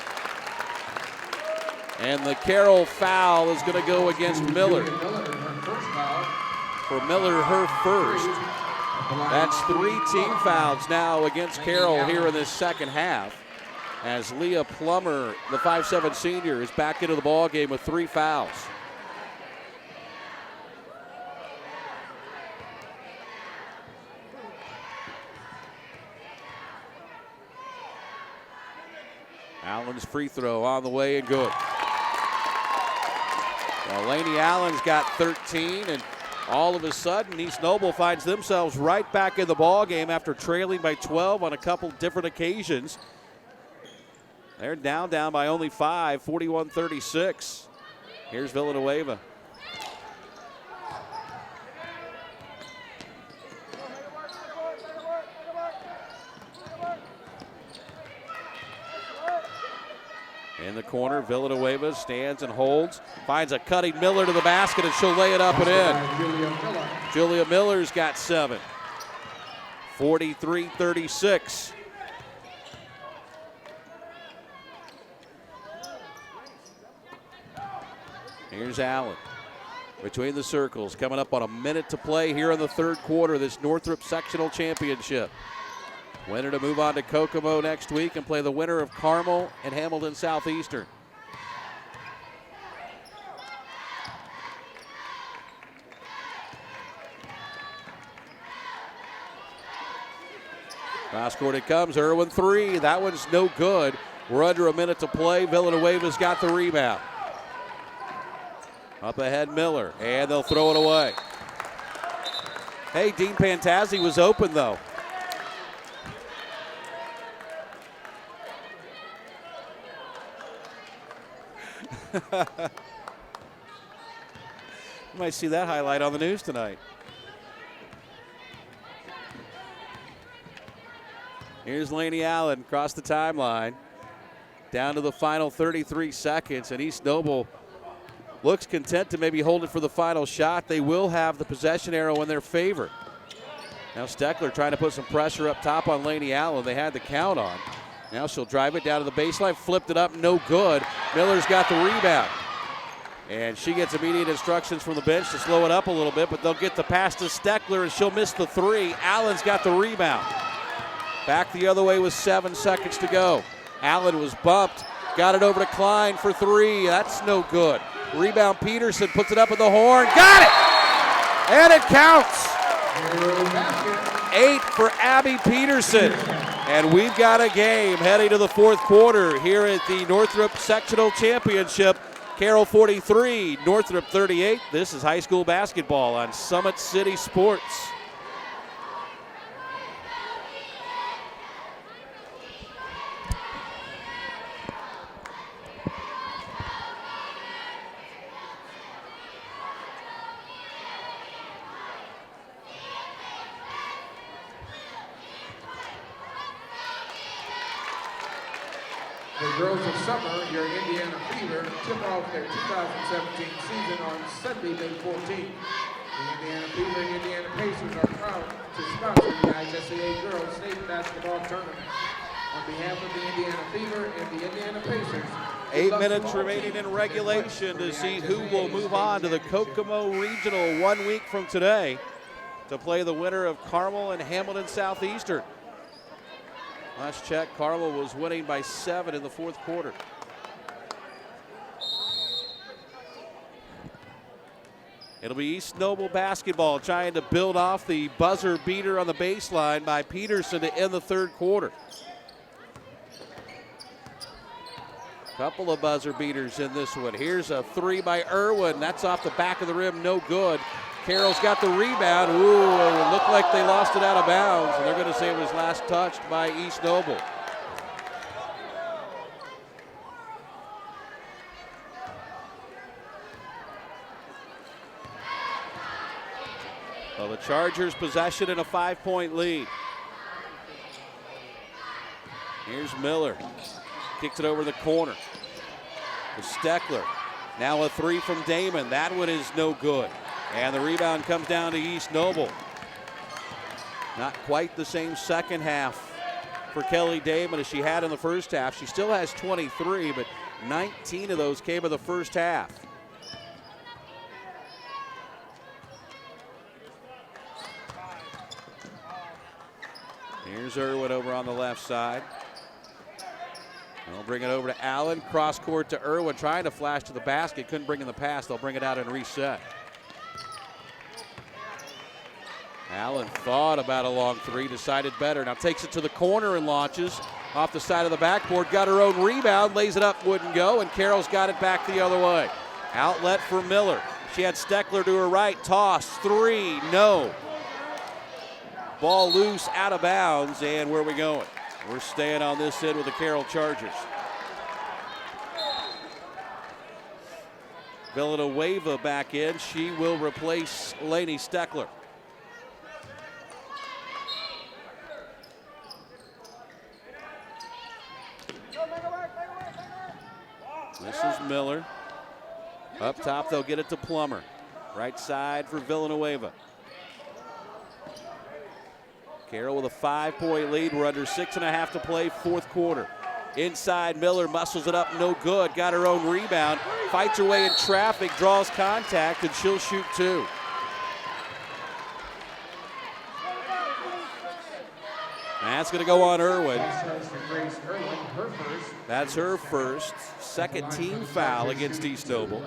And the Carroll foul is going to go against Miller. For Miller, her first. That's 3 team fouls now against Carroll here in this second half. As Leah Plummer, the 5'7" senior, is back into the ball game with 3 fouls. Allen's free throw on the way and good. Well, Laney Allen's got 13, and all of a sudden, East Noble finds themselves right back in the ball game after trailing by 12 on a couple different occasions. They're down by only 5, 41-36. Here's Villanueva. In the corner, Villanueva stands and holds, finds a cutting Miller to the basket, and she'll lay it up and in. Julia Miller's got 7. 43-36. Here's Allen between the circles, coming up on a minute to play here in the third quarter of this Northrop Sectional Championship. Winner to move on to Kokomo next week and play the winner of Carmel and Hamilton Southeastern. Cross court it comes, Irwin 3. That one's no good. We're under a minute to play. Villanueva's got the rebound. Up ahead, Miller, and they'll throw it away. Hey, Dean Pantazzi was open though. You might see that highlight on the news tonight. Here's Laney Allen across the timeline. Down to the final 33 seconds, and East Noble looks content to maybe hold it for the final shot. They will have the possession arrow in their favor. Now Steckler trying to put some pressure up top on Laney Allen. They had the count on. Now she'll drive it down to the baseline, flipped it up, no good. Miller's got the rebound. And she gets immediate instructions from the bench to slow it up a little bit, but they'll get the pass to Steckler, and she'll miss the 3. Allen's got the rebound. Back the other way with 7 seconds to go. Allen was bumped, got it over to Klein for 3. That's no good. Rebound, Peterson puts it up at the horn. Got it! And it counts. 8 for Abby Peterson. And we've got a game heading to the fourth quarter here at the Northrop Sectional Championship. Carroll 43, Northrop 38. This is high school basketball on Summit City Sports. The girls of summer, your Indiana Fever, tip off their 2017 season on Sunday, May 14th. The Indiana Fever and Indiana Pacers are proud to sponsor the IHSAA Girls State Basketball Tournament. On behalf of the Indiana Fever and the Indiana Pacers, 8 minutes remaining in regulation to see who will move on to the Kokomo Regional 1 week from today to play the winner of Carmel and Hamilton Southeastern. Last check, Carroll was winning by 7 in the fourth quarter. It'll be East Noble basketball trying to build off the buzzer beater on the baseline by Peterson to end the third quarter. Couple of buzzer beaters in this one. Here's a 3 by Irwin. That's off the back of the rim, no good. Carroll's got the rebound. Ooh, it looked like they lost it out of bounds, and they're going to say it was last touched by East Noble. Well, the Chargers possession and a 5-point lead. Here's Miller. Kicks it over the corner to Steckler. Now a 3 from Damon. That one is no good. And the rebound comes down to East Noble. Not quite the same second half for Kelly Damon as she had in the first half. She still has 23, but 19 of those came in the first half. Here's Irwin over on the left side. They'll bring it over to Allen. Cross court to Irwin, trying to flash to the basket. Couldn't bring in the pass. They'll bring it out and reset. Allen thought about a long 3, decided better. Now takes it to the corner and launches off the side of the backboard. Got her own rebound, lays it up, wouldn't go, and Carroll's got it back the other way. Outlet for Miller. She had Steckler to her right. Toss, 3, no. Ball loose, out of bounds, and where are we going? We're staying on this end with the Carroll Chargers. Villanueva back in. She will replace Lainey Steckler. This is Miller. Up top, they'll get it to Plummer. Right side for Villanueva. Carroll with a 5-point lead. We're under 6.5 to play, fourth quarter. Inside, Miller muscles it up, no good. Got her own rebound. Fights her way in traffic, draws contact, and she'll shoot 2. That's going to go on Irwin. That's her first. Second team foul against East Noble.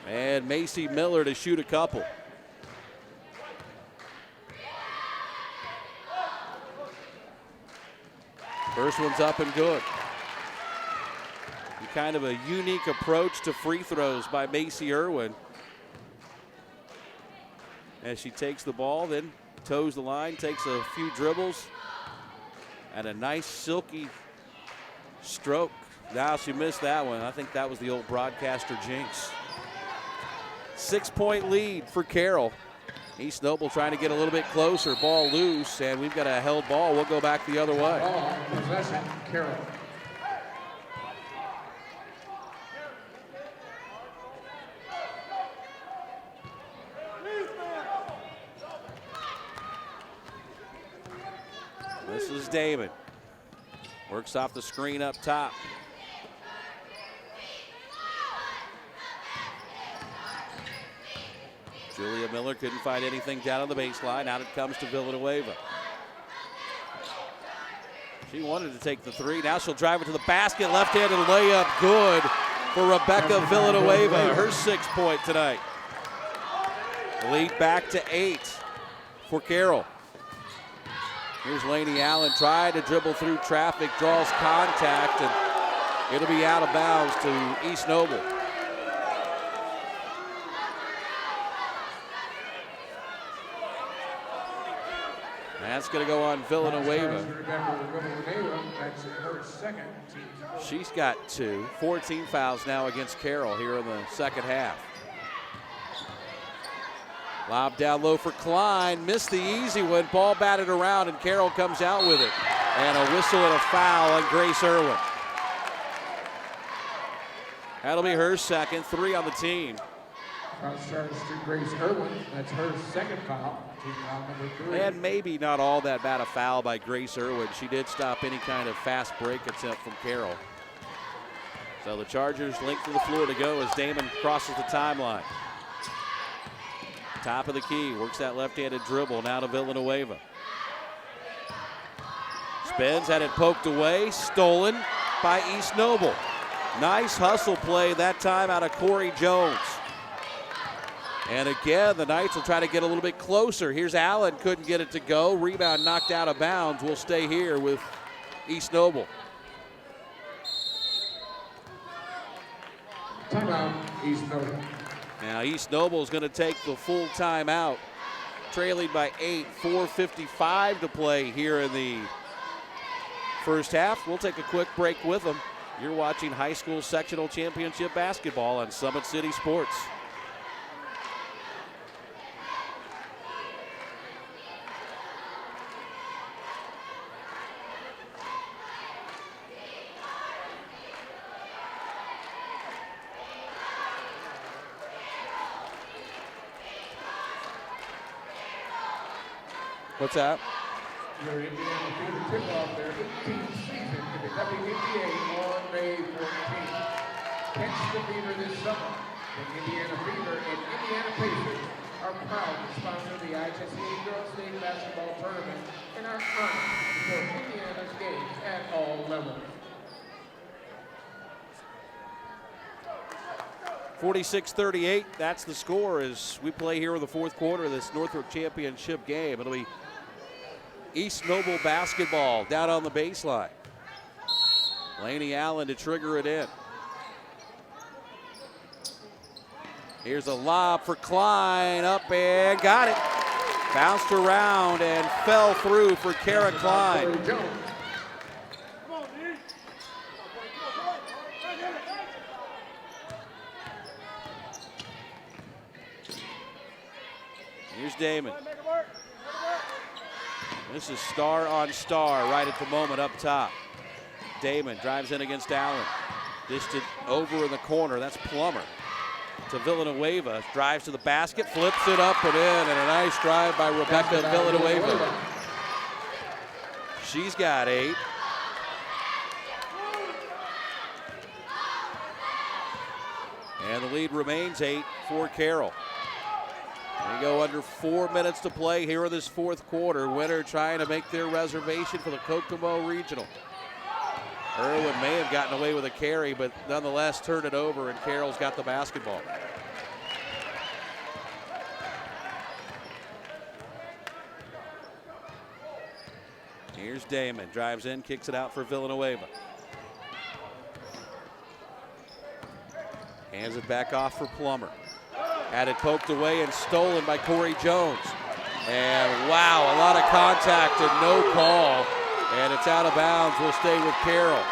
And Macy Miller to shoot a couple. First one's up and good. Kind of a unique approach to free throws by Macy Irwin. As she takes the ball, then toes the line, takes a few dribbles, and a nice silky stroke. Now she missed that one. I think that was the old broadcaster jinx. 6-point lead for Carroll. East Noble trying to get a little bit closer. Ball loose, and we've got a held ball. We'll go back the other way. Ball, possession, Carroll. This is Damon. Works off the screen up top. Julia Miller couldn't find anything down on the baseline. Out it comes to Villanueva. She wanted to take the 3. Now she'll drive it to the basket. Left-handed layup, good. for Rebecca Villanueva, her 6th point tonight. The lead back to 8 for Carroll. Here's Lainey Allen, trying to dribble through traffic, draws contact, and it'll be out of bounds to East Noble. That's going to go on Villanueva. That's her 2nd. She's got 2. 14 fouls now against Carroll here in the second half. Lob down low for Klein. Missed the easy one. Ball batted around, and Carroll comes out with it. And a whistle and a foul on Grace Irwin. That'll be her 2nd, 3 on the team. Foul starts to Grace Irwin. That's her 2nd foul. Team foul number 3. And maybe not all that bad a foul by Grace Irwin. She did stop any kind of fast break attempt from Carroll. So the Chargers link to the floor to go as Damon crosses the timeline. Top of the key, works that left-handed dribble, now to Villanueva. Spins, had it poked away, stolen by East Noble. Nice hustle play that time out of Corey Jones. And again, the Knights will try to get a little bit closer. Here's Allen, couldn't get it to go. Rebound knocked out of bounds. We'll stay here with East Noble. Timeout, East Noble. Now East Noble is going to take the full timeout, trailing by 8, 4:55 to play here in the first half. We'll take a quick break with them. You're watching high school sectional championship basketball on Summit City Sports. What's that? Your Indiana Fever tip-off their 18th season in the WNBA on May 14th. Catch the Fever this summer. The Indiana Fever and Indiana Pacers are proud to sponsor the IHSAA Girls State Basketball Tournament and are honored to support Indiana's games at all levels. 46-38, that's the score as we play here in the fourth quarter of this Northrop Championship game. It'll be East Noble basketball down on the baseline. Lainey Allen to trigger it in. Here's a lob for Klein, up and got it. Bounced around and fell through for Kara Klein. Here's Damon. This is star on star right at the moment up top. Damon drives in against Allen. Dished it over in the corner. That's Plummer. To Villanueva. Drives to the basket, flips it up and in, and a nice drive by Rebecca Villanueva. She's got 8. And the lead remains 8 for Carroll. We go under 4 minutes to play here in this fourth quarter. Winner trying to make their reservation for the Kokomo Regional. Irwin may have gotten away with a carry, but nonetheless turned it over, and Carroll's got the basketball. Here's Damon, drives in, kicks it out for Villanueva. Hands it back off for Plummer. Had it poked away and stolen by Corey Jones. And wow, a lot of contact and no call. And it's out of bounds. We'll stay with Carroll.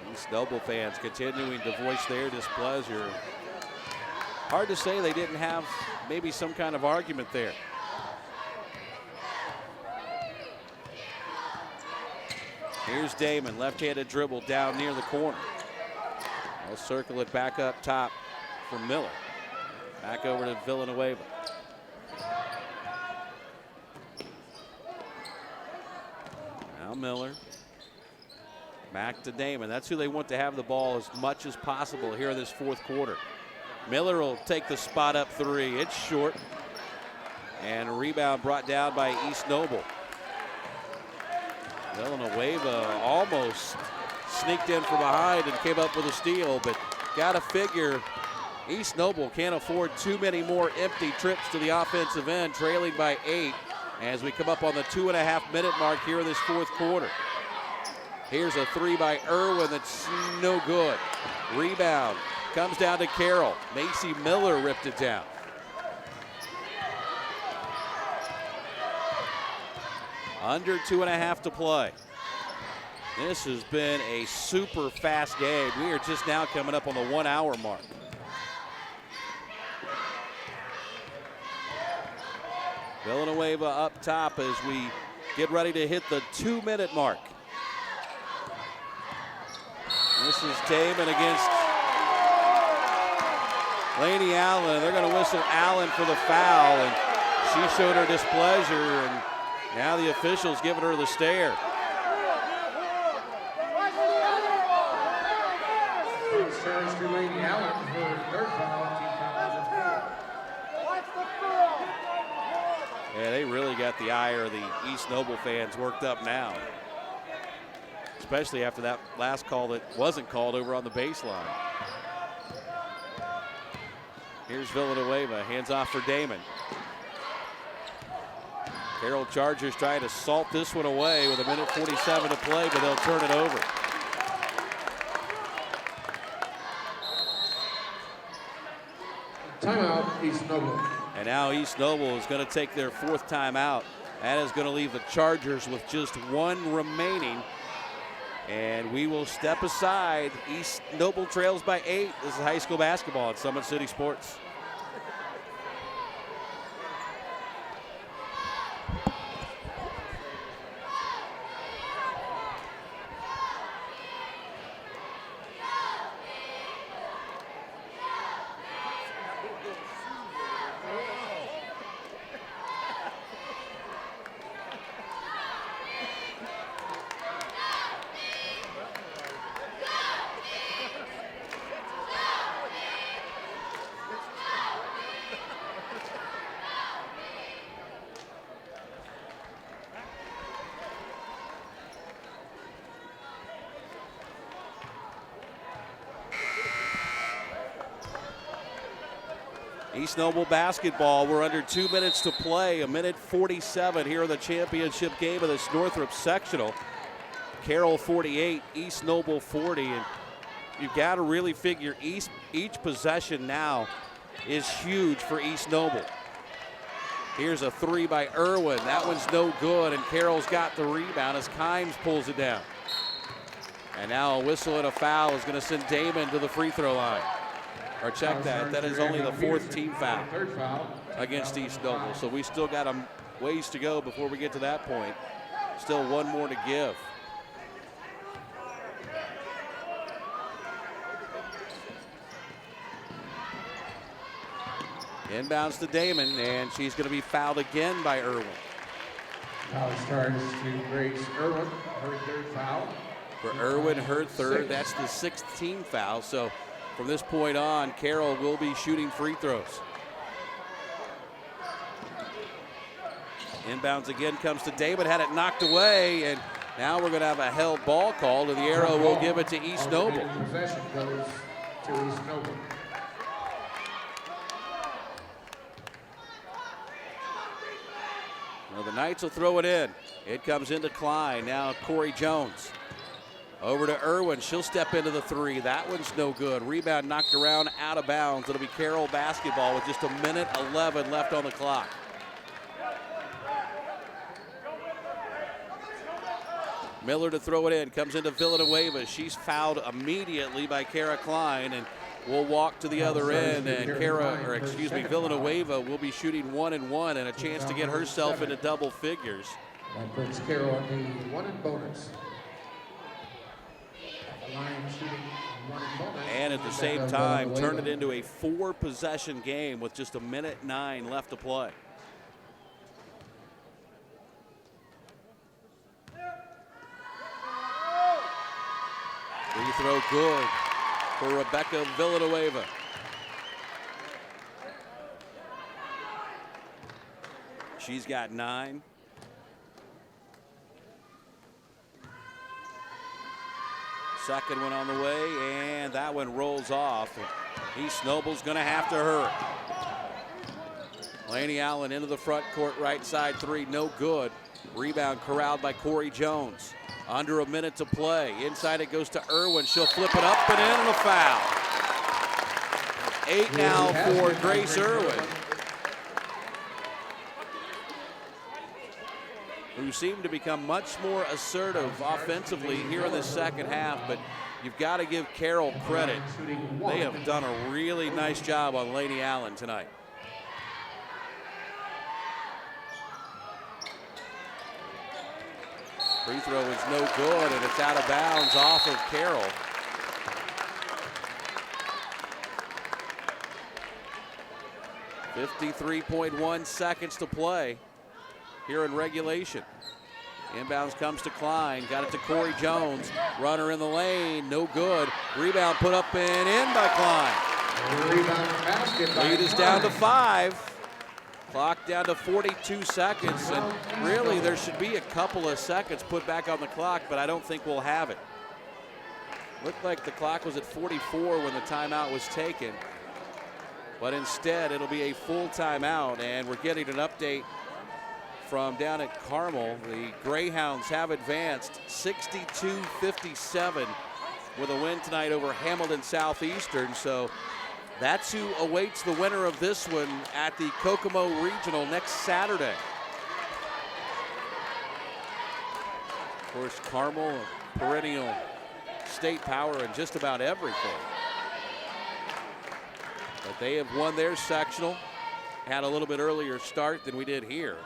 These Noble fans continuing to voice their displeasure. Hard to say they didn't have maybe some kind of argument there. Here's Damon, left-handed dribble down near the corner. They'll circle it back up top for Miller. Back over to Villanueva. Now Miller. Back to Damon. That's who they want to have the ball as much as possible here in this fourth quarter. Miller will take the spot up 3. It's short. And a rebound brought down by East Noble. Villanueva almost sneaked in from behind and came up with a steal, but got to figure East Noble can't afford too many more empty trips to the offensive end, trailing by 8 as we come up on the 2.5-minute mark here in this fourth quarter. Here's a 3 by Irwin that's no good. Rebound comes down to Carroll. Macy Miller ripped it down. Under 2.5 to play. This has been a super fast game. We are just now coming up on the 1 hour mark. Villanueva up top as we get ready to hit the 2-minute mark. This is Damon against Laney Allen. They're going to whistle Allen for the foul, and she showed her displeasure, and now the official's giving her the stare. Charge to Laney Allen for third foul. Yeah, they really got the ire of the East Noble fans worked up now, especially after that last call that wasn't called over on the baseline. Here's Villanueva, hands off for Damon. Carroll Chargers trying to salt this one away with 1:47 to play, but they'll turn it over. Timeout, East Noble. And now East Noble is going to take their 4th timeout. That is going to leave the Chargers with just 1 remaining. And we will step aside. East Noble trails by 8. This is high school basketball at Summit City Sports. East Noble basketball, we're under 2 minutes to play, 1:47 here in the championship game of this Northrop sectional. Carroll 48, East Noble 40, and you've got to really figure each possession now is huge for East Noble. Here's a 3 by Irwin. That one's no good, and Carroll's got the rebound as Kimes pulls it down. And now a whistle and a foul is going to send Damon to the free throw line. Or check that. That is only the 4th team foul against East Noble. So we still got a ways to go before we get to that point. Still 1 more to give. Inbounds to Damon, and she's going to be fouled again by Irwin. Foul charge to Grace Irwin, her 3rd foul. For Irwin, her 3rd. That's the 6th team foul. So from this point on, Carroll will be shooting free throws. Inbounds again comes to Damon, had it knocked away, and now we're going to have a held ball called, and the arrow will give it to East Noble. Possession goes to East Noble. Well, the Knights will throw it in. It comes into Klein. Now Corey Jones. Over to Irwin. She'll step into the 3. That one's no good. Rebound knocked around out of bounds. It'll be Carroll basketball with just 1:11 left on the clock. Miller to throw it in. Comes into Villanueva. She's fouled immediately by Kara Klein and will walk to the other end. And Villanueva will be shooting 1 and 1 and a chance to get herself into double figures. That puts Carroll on the 1 and bonus. And at the same time, turn it into a 4-possession game with just 1:09 left to play. Free throw good for Rebecca Villanueva. She's got 9. Second one on the way, and that one rolls off. East Noble's going to have to hurry. Laney Allen into the front court, right side 3, no good. Rebound corralled by Corey Jones. Under a minute to play. Inside it goes to Irwin. She'll flip it up and in, and a foul. 8 now for Grace Irwin, who seemed to become much more assertive offensively here in the second half, but you've got to give Carroll credit. They have done a really nice job on Laney Allen tonight. Free throw is no good, and it's out of bounds off of Carroll. .1 seconds to play here in regulation. Inbounds comes to Klein, got it to Corey Jones. Runner in the lane, no good. Rebound put up and in by Klein. Lead is down to 5. Clock down to 42 seconds, and really there should be a couple of seconds put back on the clock, but I don't think we'll have it. Looked like the clock was at 44 when the timeout was taken, but instead it'll be a full timeout, and we're getting an update from down at Carmel. The Greyhounds have advanced 62-57 with a win tonight over Hamilton Southeastern. So that's who awaits the winner of this one at the Kokomo Regional next Saturday. Of course, Carmel, a perennial state power in just about everything. But they have won their sectional, had a little bit earlier start than we did here.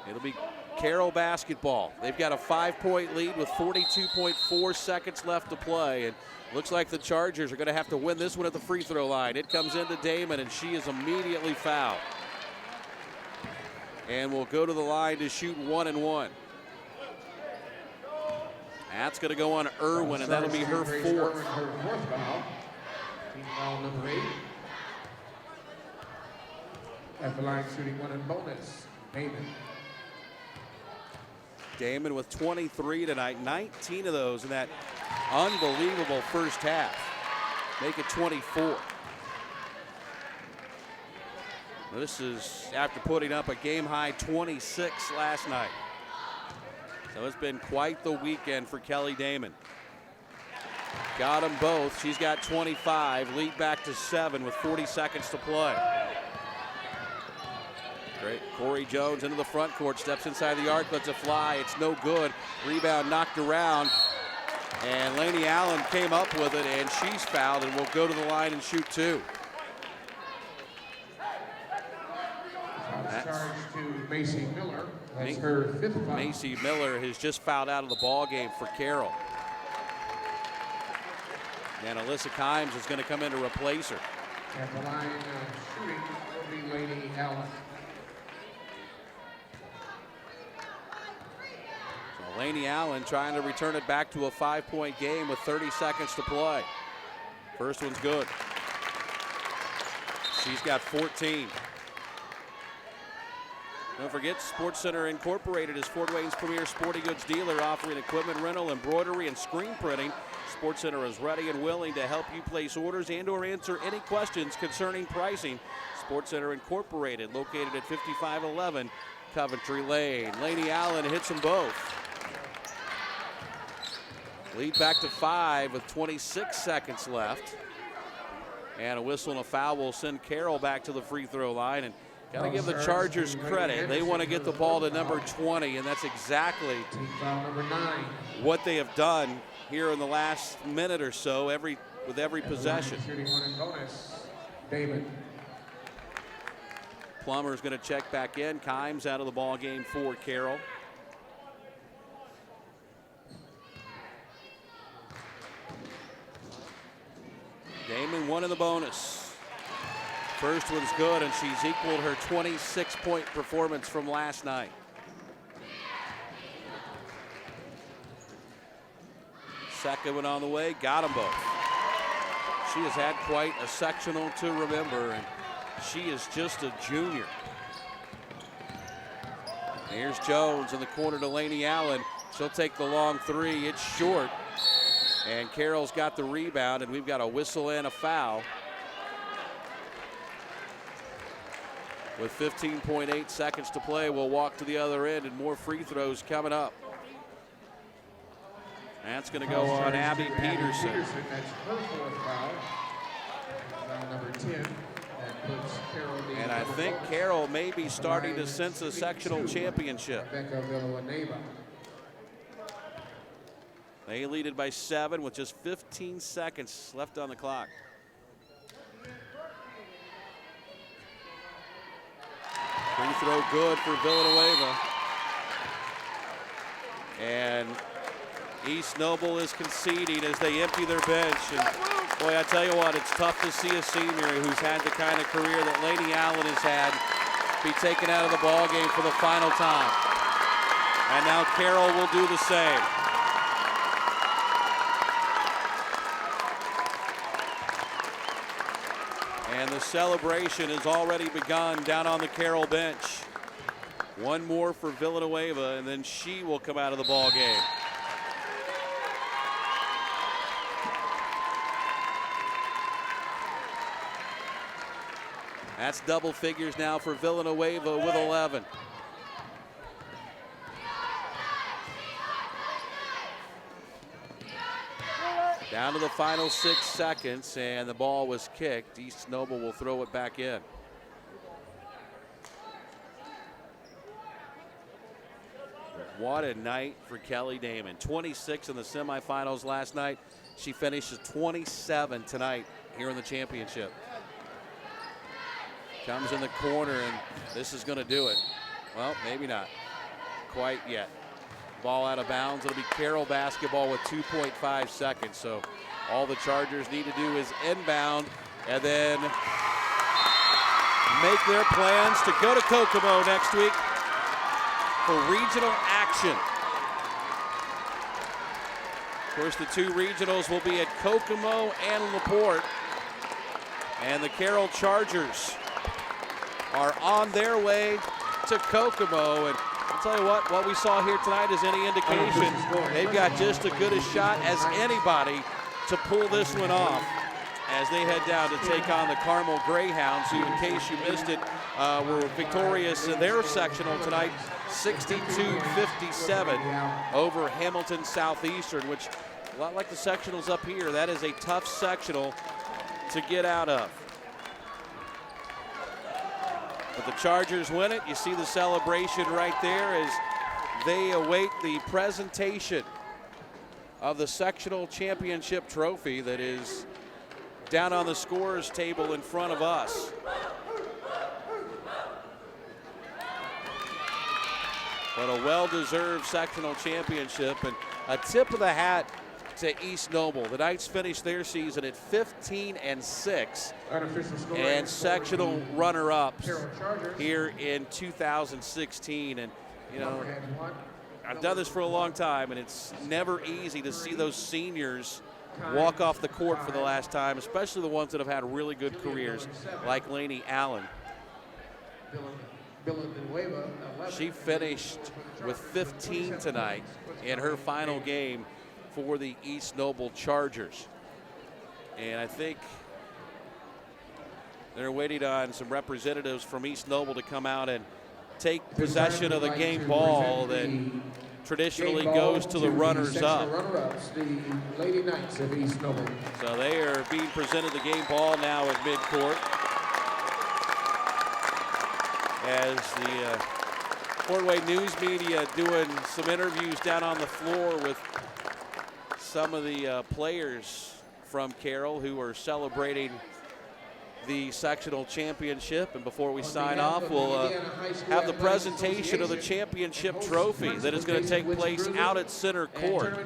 It'll be Carroll basketball. They've got a 5-point lead with 42.4 seconds left to play. And looks like the Chargers are going to have to win this one at the free throw line. It comes into Damon, and she is immediately fouled. And will go to the line to shoot 1 and 1. That's going to go on Irwin, and that'll be her 4th. Team foul number 8. At the line shooting 1 and bonus, Damon. Damon with 23 tonight, 19 of those in that unbelievable first half. Make it 24. This is after putting up a game-high 26 last night. So it's been quite the weekend for Kelly Damon. Got them both. She's got 25, lead back to 7 with 40 seconds to play. Great. Corey Jones into the front court, steps inside the arc, lets it fly. It's no good. Rebound knocked around. And Laney Allen came up with it, and she's fouled and will go to the line and shoot 2. Charge to Macy Miller. That's her 5th foul. Macy Miller has just fouled out of the ball game for Carroll. And Alyssa Kimes is going to come in to replace her. At the line shooting will be Laney Allen. Laney Allen trying to return it back to a 5-point game with 30 seconds to play. First one's good. She's got 14. Don't forget, Sports Center Incorporated is Fort Wayne's premier sporting goods dealer, offering equipment rental, embroidery, and screen printing. Sports Center is ready and willing to help you place orders and or answer any questions concerning pricing. Sports Center Incorporated, located at 5511 Coventry Lane. Laney Allen hits them both. Lead back to 5 with 26 seconds left. And a whistle and a foul will send Carroll back to the free throw line. And got to give the Chargers credit. They want to get the ball to number 20, and that's exactly what they have done here in the last minute or so with every possession. Plummer's going to check back in. Kimes out of the ball game for Carroll. Damon 1 in the bonus. First one's good, and she's equaled her 26-point performance from last night. Second one on the way, got them both. She has had quite a sectional to remember, and she is just a junior. Here's Jones in the corner to Laney Allen. She'll take the long three. It's short. And Carroll's got the rebound, and we've got a whistle and a foul. With 15.8 seconds to play, we'll walk to the other end, and more free throws coming up. That's going to go on Abby Peterson. That's her fourth foul. Foul number 10. That puts Carroll And I think Carroll may be starting to sense a sectional championship. They lead it by 7 with just 15 seconds left on the clock. Free throw good for Villanueva. And East Noble is conceding as they empty their bench. And boy, I tell you what, it's tough to see a senior who's had the kind of career that Laney Allen has had be taken out of the ball game for the final time. And now Carroll will do the same. And the celebration has already begun down on the Carroll bench. One more for Villanueva, and then she will come out of the ball game. That's double figures now for Villanueva with 11. Down to the final 6 seconds, and the ball was kicked. East Noble will throw it back in. What a night for Kelly Damon. 26 in the semifinals last night. She finishes 27 tonight here in the championship. Comes in the corner, and this is going to do it. Well, maybe not quite yet. Ball out of bounds. It'll be Carroll basketball with 2.5 seconds. So all the Chargers need to do is inbound and then make their plans to go to Kokomo next week for regional action. Of course, the 2 regionals will be at Kokomo and LaPorte. And the Carroll Chargers are on their way to Kokomo. And I'll tell you what we saw here tonight is any indication, they've got just as good a shot as anybody to pull this one off as they head down to take on the Carmel Greyhounds, who, in case you missed it, were victorious in their sectional tonight, 62-57 over Hamilton Southeastern, which, a lot like the sectionals up here, that is a tough sectional to get out of. But the Chargers win it. You see the celebration right there as they await the presentation of the sectional championship trophy that is down on the scorer's table in front of us. But a well-deserved sectional championship, and a tip of the hat to East Noble. The Knights finished their season at 15-6 and sectional runner-ups here in 2016. And you know, I've done this for a long time, and it's never easy to see those seniors walk off the court for the last time, especially the ones that have had really good careers, like Laney Allen. She finished with 15 tonight in her final game for the East Noble Chargers. And I think they're waiting on some representatives from East Noble to come out and take possession of the game ball that traditionally goes to the runners-up. The Lady Knights of East Noble. So they are being presented the game ball now at midcourt, as the Portway News media doing some interviews down on the floor with some of the players from Carroll who are celebrating the sectional championship. And before we sign off, we'll have the presentation of the championship trophy that is going to take place out at center court.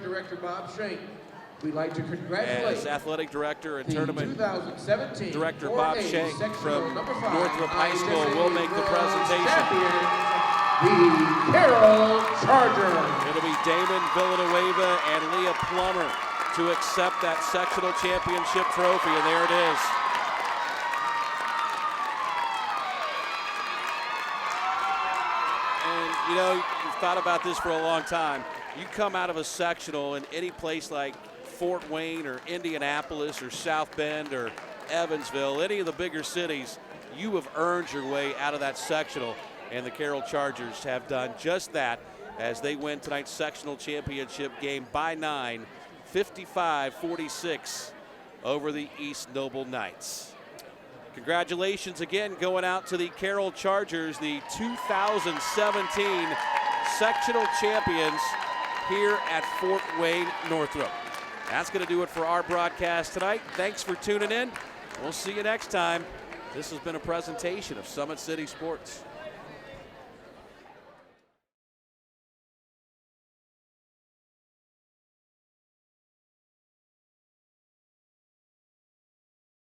We'd like to congratulate as athletic director and tournament 2017 director Bob Shank from number 5 Northrop High School will make the presentation. The Carroll Chargers. It'll be Damon Villanueva and Leah Plummer to accept that sectional championship trophy, and there it is. And you know, you've thought about this for a long time. You come out of a sectional in any place like Fort Wayne or Indianapolis or South Bend or Evansville, any of the bigger cities, you have earned your way out of that sectional, and the Carroll Chargers have done just that as they win tonight's sectional championship game by 9, 55-46 over the East Noble Knights. Congratulations again going out to the Carroll Chargers, the 2017 sectional champions here at Fort Wayne Northrop. That's going to do it for our broadcast tonight. Thanks for tuning in. We'll see you next time. This has been a presentation of Summit City Sports.